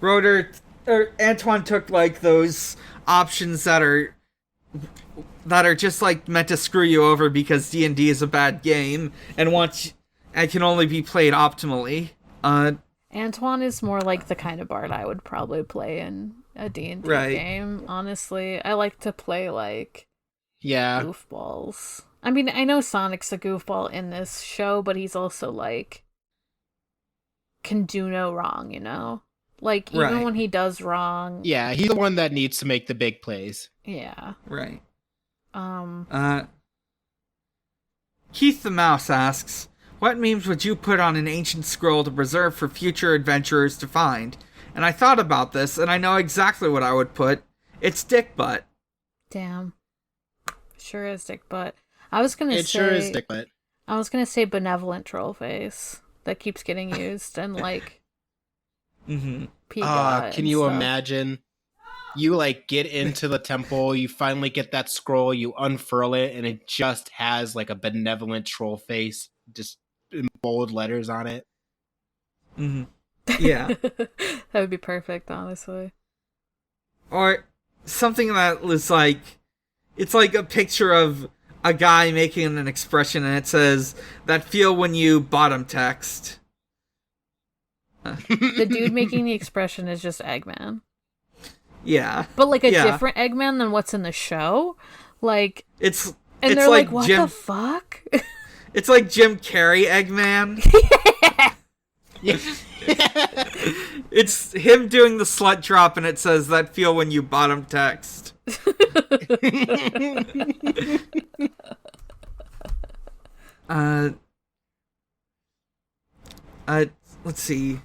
Antoine took like those options that are just like meant to screw you over because D&D is a bad game and can only be played optimally. Antoine is more like the kind of bard I would probably play in a D&D game, honestly. I like to play like goofballs. I mean, I know Sonic's a goofball in this show, but he's also like can do no wrong, you know? Like, even Right. when he does wrong. Yeah, he's the one that needs to make the big plays. Yeah. Right. Um, Keith the Mouse asks, what memes would you put on an ancient scroll to preserve for future adventurers to find? And I thought about this, and I know exactly what I would put. It's Dick Butt. damn. Sure is Dick Butt. I was gonna say... It sure is Dick Butt. I was gonna say benevolent troll face. That keeps getting used, and, like... Mm-hmm. Can you imagine? You, like, get into the temple, you finally get that scroll, you unfurl it, and it just has, like, a benevolent troll face, just in bold letters on it. Mm-hmm. Yeah. That would be perfect, honestly. Or something that was like, it's like a picture of a guy making an expression, and it says, that feel when you bottom text. The dude making the expression is just Eggman. Yeah. But, like, a different Eggman than what's in the show? Like... It's they're like, what the fuck? It's like Jim Carrey Eggman. Yeah. It's him doing the slut drop, and it says, that feel when you bottom text. Let's see.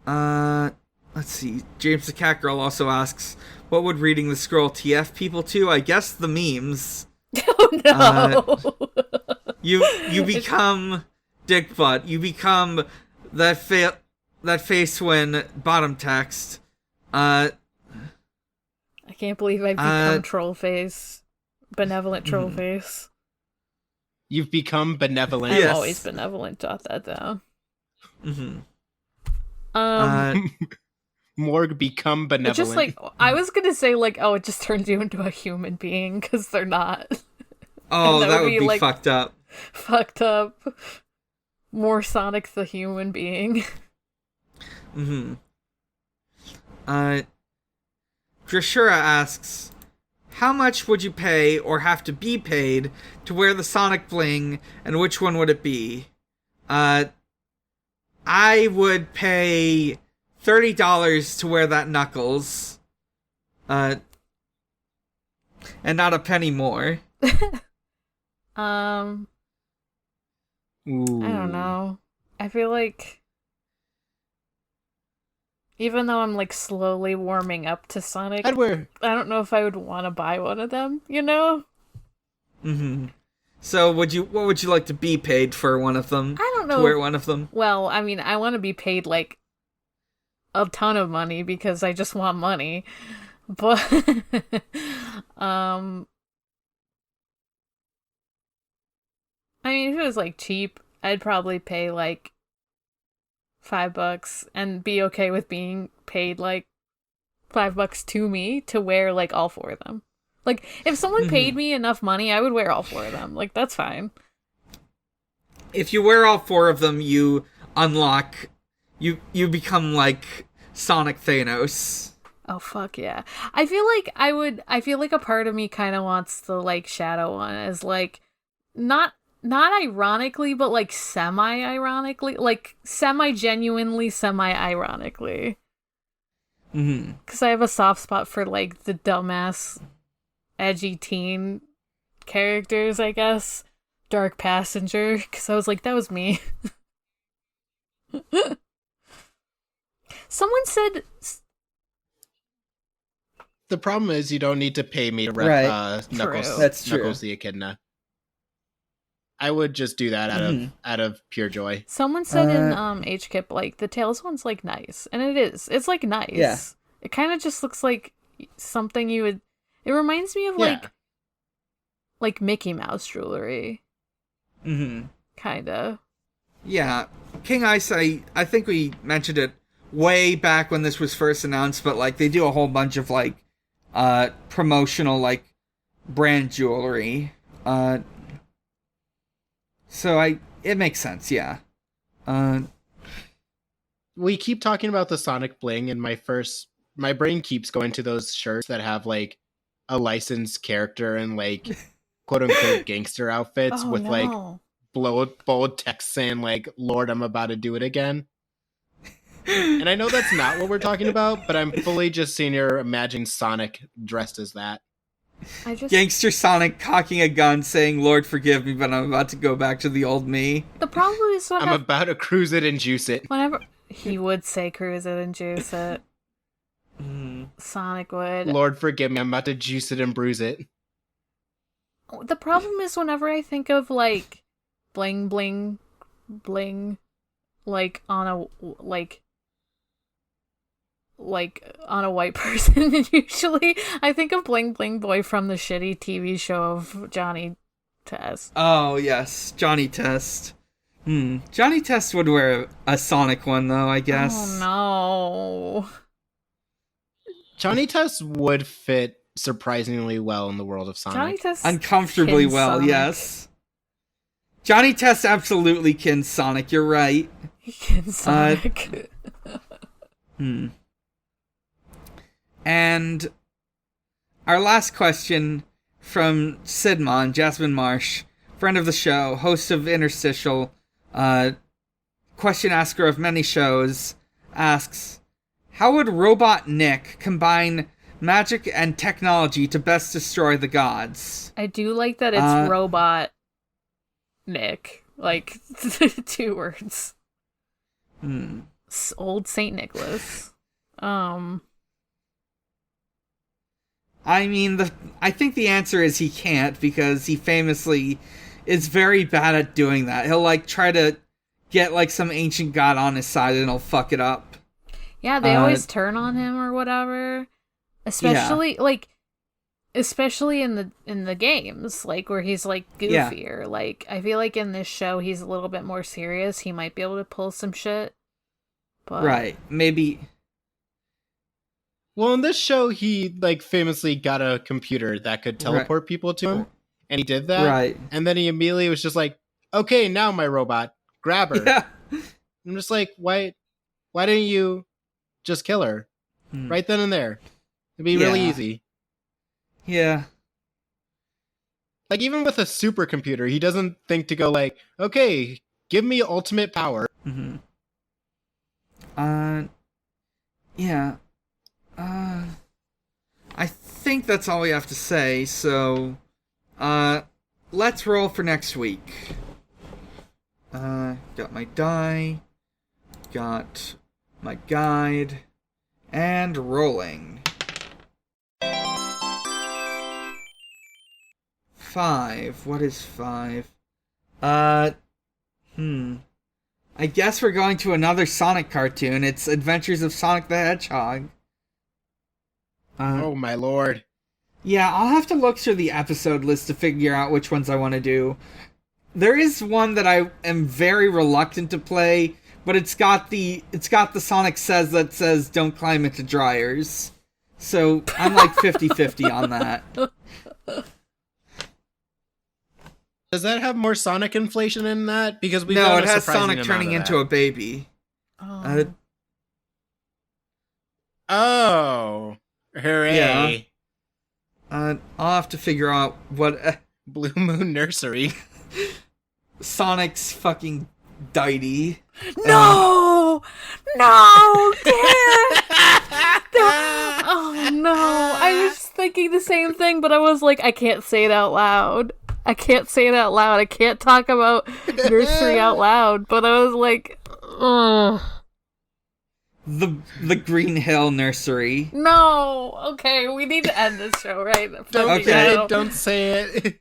Let's see. James the Cat Girl also asks, what would reading the scroll TF people to? I guess the memes. Oh no! You become Dick Butt. You become that face when bottom text. I can't believe I've become troll face. Benevolent troll face. You've become benevolent. I've Yes. always benevolent. Jot that down. Mm-hmm. Morg become benevolent. Just like, I was gonna say, like, oh, it just turns you into a human being, because they're not. Oh, that that would would be, be like, fucked up. Fucked up. More Sonic the human being. Mm-hmm. Drashura asks, how much would you pay or have to be paid to wear the Sonic bling, and which one would it be? I would pay $30 to wear that Knuckles. And not a penny more. Ooh. I don't know. I feel like, even though I'm, like, slowly warming up to Sonic, I'd wear... I don't know if I would want to buy one of them, you know? Mm-hmm. So what would you like to be paid for one of them? I don't know. To wear one of them? Well, I mean, I want to be paid, like, a ton of money because I just want money. But, I mean, if it was, like, cheap, I'd probably pay, like, $5 and be okay with being paid, like, $5 to me to wear, like, all four of them. Like, if someone paid me enough money, I would wear all four of them. Like, that's fine. If you wear all four of them, you unlock... You become, like, Sonic Thanos. Oh, fuck yeah. I feel like a part of me kind of wants the, like, Shadow one as, like, not ironically, but, like, semi-ironically. Like, semi-genuinely, semi-ironically. Mm-hmm. Because I have a soft spot for, like, the dumbass, edgy teen characters, I guess. Dark Passenger. Because I was like, that was me. Someone said... The problem is you don't need to pay me to rep Right. Knuckles. True. That's true. Knuckles the Echidna. I would just do that out of pure joy. Someone said in HKIP, like, the Tails one's, like, nice. And it is. It's, like, nice. Yeah. It kind of just looks like something you would... It reminds me of, like Mickey Mouse jewelry. Mm-hmm. Kinda. Yeah. King Ice, I think we mentioned it way back when this was first announced, but, like, they do a whole bunch of, like, promotional, like, brand jewelry. So it makes sense, yeah. We keep talking about the Sonic bling, and my brain keeps going to those shirts that have, like, a licensed character and, like, quote-unquote gangster outfits with, like, bold text saying, like, Lord, I'm about to do it again. And I know that's not what we're talking about, but I'm fully just seeing her imagining Sonic dressed as that. Gangster Sonic cocking a gun saying, Lord forgive me, but I'm about to go back to the old me. The problem is I'm about to cruise it and juice it. whenever he would say cruise it and juice it. Sonic would. Lord forgive me, I'm about to juice it and bruise it. The problem is whenever I think of like bling bling bling like on a on a white person, usually I think of Bling Bling Boy from the shitty TV show of Johnny Test. Oh yes, Johnny Test. Johnny Test would wear a Sonic one though, I guess. Oh no. Johnny Test would fit surprisingly well in the world of Sonic. Johnny Test uncomfortably kins well, Sonic. yes. Johnny Test absolutely kins Sonic, you're right. He kins Sonic. And our last question from Sidmon, Jasmine Marsh, friend of the show, host of Interstitial, question asker of many shows, asks, how would Robot Nick combine magic and technology to best destroy the gods? I do like that it's Robot Nick. Like, 2 words. Old Saint Nicholas. I mean, I think the answer is he can't, because he famously is very bad at doing that. He'll, like, try to get, like, some ancient god on his side and he'll fuck it up. Yeah, they always turn on him or whatever. Especially, especially in the games, like, where he's, like, goofier. Yeah. Like, I feel like in this show he's a little bit more serious. He might be able to pull some shit. But... Right, maybe... Well, in this show, he, like, famously got a computer that could teleport people to him, and he did that. Right. And then he immediately was just like, okay, now my robot, grab her. Yeah. I'm just like, why didn't you just kill her? Right then and there. It'd be really easy. Yeah. Like, even with a supercomputer, he doesn't think to go like, okay, give me ultimate power. Yeah. I think that's all we have to say, so, let's roll for next week. Got my die, got my guide, and rolling. 5. What is 5? I guess we're going to another Sonic cartoon. It's Adventures of Sonic the Hedgehog. Oh my lord. Yeah, I'll have to look through the episode list to figure out which ones I want to do. There is one that I am very reluctant to play, but it's got the Sonic Says that says don't climb into dryers. So I'm like 50-50 on that. Does that have more Sonic inflation in that? Because we No, it has Sonic turning into a baby. Oh. Hooray. Yeah. I'll have to figure out what... Blue Moon Nursery. Sonic's fucking deity. No! No! Damn! Oh no! I was thinking the same thing, but I was like, I can't say it out loud. I can't say it out loud. I can't talk about nursery out loud. But I was like, ugh. The Green Hill Nursery. No! Okay, we need to end this show, right? Don't say it.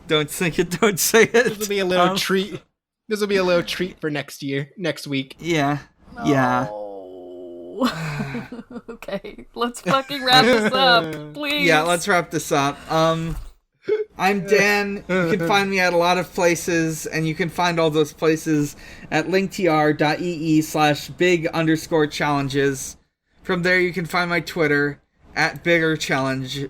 Don't say it, don't say it. This will be a little treat. This will be a little treat for next week. Yeah. No. Yeah. Okay, let's fucking wrap this up, please. Yeah, let's wrap this up. I'm Dan. You can find me at a lot of places, and you can find all those places at linktr.ee/big_challenges. From there, you can find my Twitter at biggerchallenge.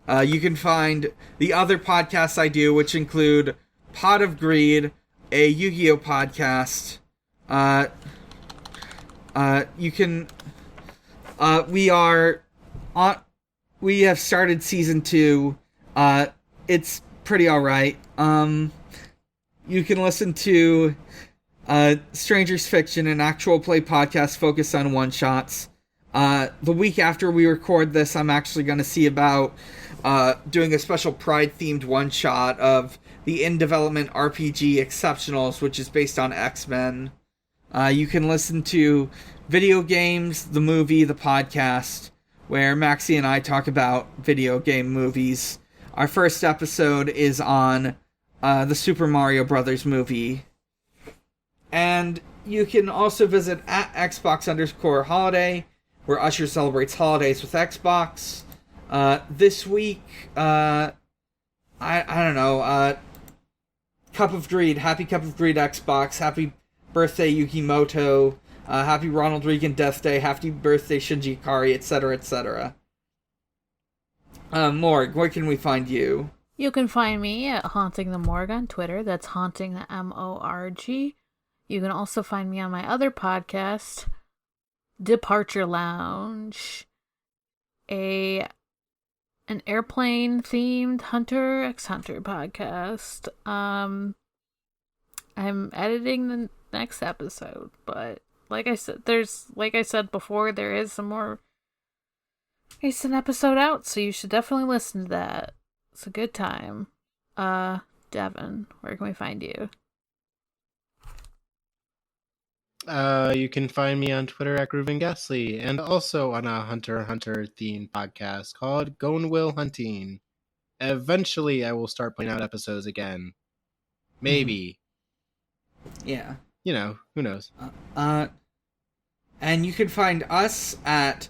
You can find the other podcasts I do, which include Pot of Greed, a Yu-Gi-Oh podcast. You can. We have started season 2. It's pretty alright. You can listen to Strangers Fiction, an actual play podcast focused on one-shots. The week after we record this, I'm actually going to see about doing a special Pride-themed one-shot of the in-development RPG Exceptionals, which is based on X-Men. You can listen to video games, the movie, the podcast, where Maxie and I talk about video game movies. Our first episode is on the Super Mario Brothers movie. And you can also visit at Xbox_holiday, where Usher celebrates holidays with Xbox. This week, I don't know, Cup of Greed, Happy Cup of Greed Xbox, Happy Birthday Yukimoto, Happy Ronald Reagan Death Day, Happy Birthday Shinji Ikari, etc., etc. Morg, where can we find you? You can find me at Haunting the Morgue on Twitter. That's Haunting the MORG. You can also find me on my other podcast, Departure Lounge, an airplane-themed Hunter x Hunter podcast. I'm editing the next episode, but like I said before, there is some more recent episode out, so you should definitely listen to that. It's a good time. Devin, where can we find you? You can find me on Twitter at Groovin Ghastly, and also on a Hunter x Hunter themed podcast called Goin' Will Hunting. Eventually, I will start putting out episodes again. Maybe. Yeah. You know, who knows? And you can find us at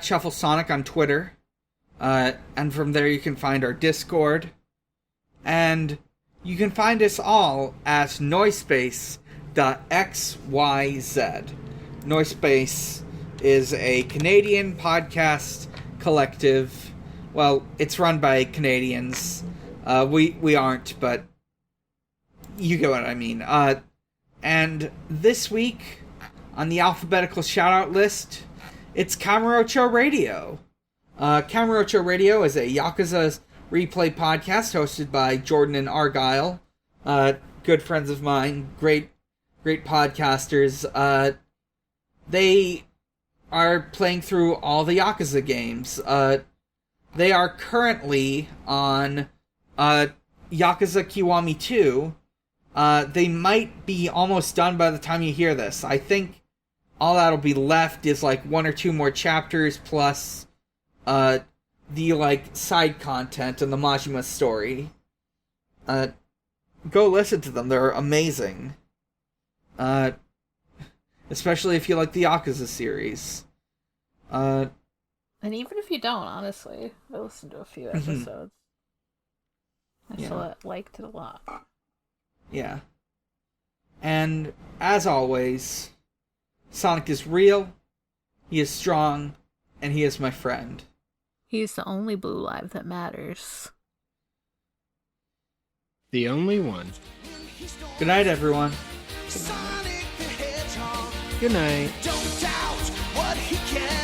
Shuffle Sonic on Twitter. And from there you can find our Discord. And you can find us all at Noisepace.xyz. Noisepace is a Canadian podcast collective. Well, it's run by Canadians. We aren't, but you get what I mean. And this week, on the alphabetical shoutout list, it's Kamurocho Radio. Kamurocho Radio is a Yakuza replay podcast hosted by Jordan and Argyle. Good friends of mine, great podcasters. They are playing through all the Yakuza games. They are currently on Yakuza Kiwami 2. They might be almost done by the time you hear this. I think all that'll be left is like one or two more chapters plus the like side content and the Majima story. Go listen to them. They're amazing. Especially if you like the Yakuza series. And even if you don't, honestly, I listened to a few episodes. I still liked it a lot. Yeah. And, as always, Sonic is real, he is strong, and he is my friend. He's the only blue life that matters. The only one. Good night, everyone. Sonic the Hedgehog. Good night. Don't doubt what he can.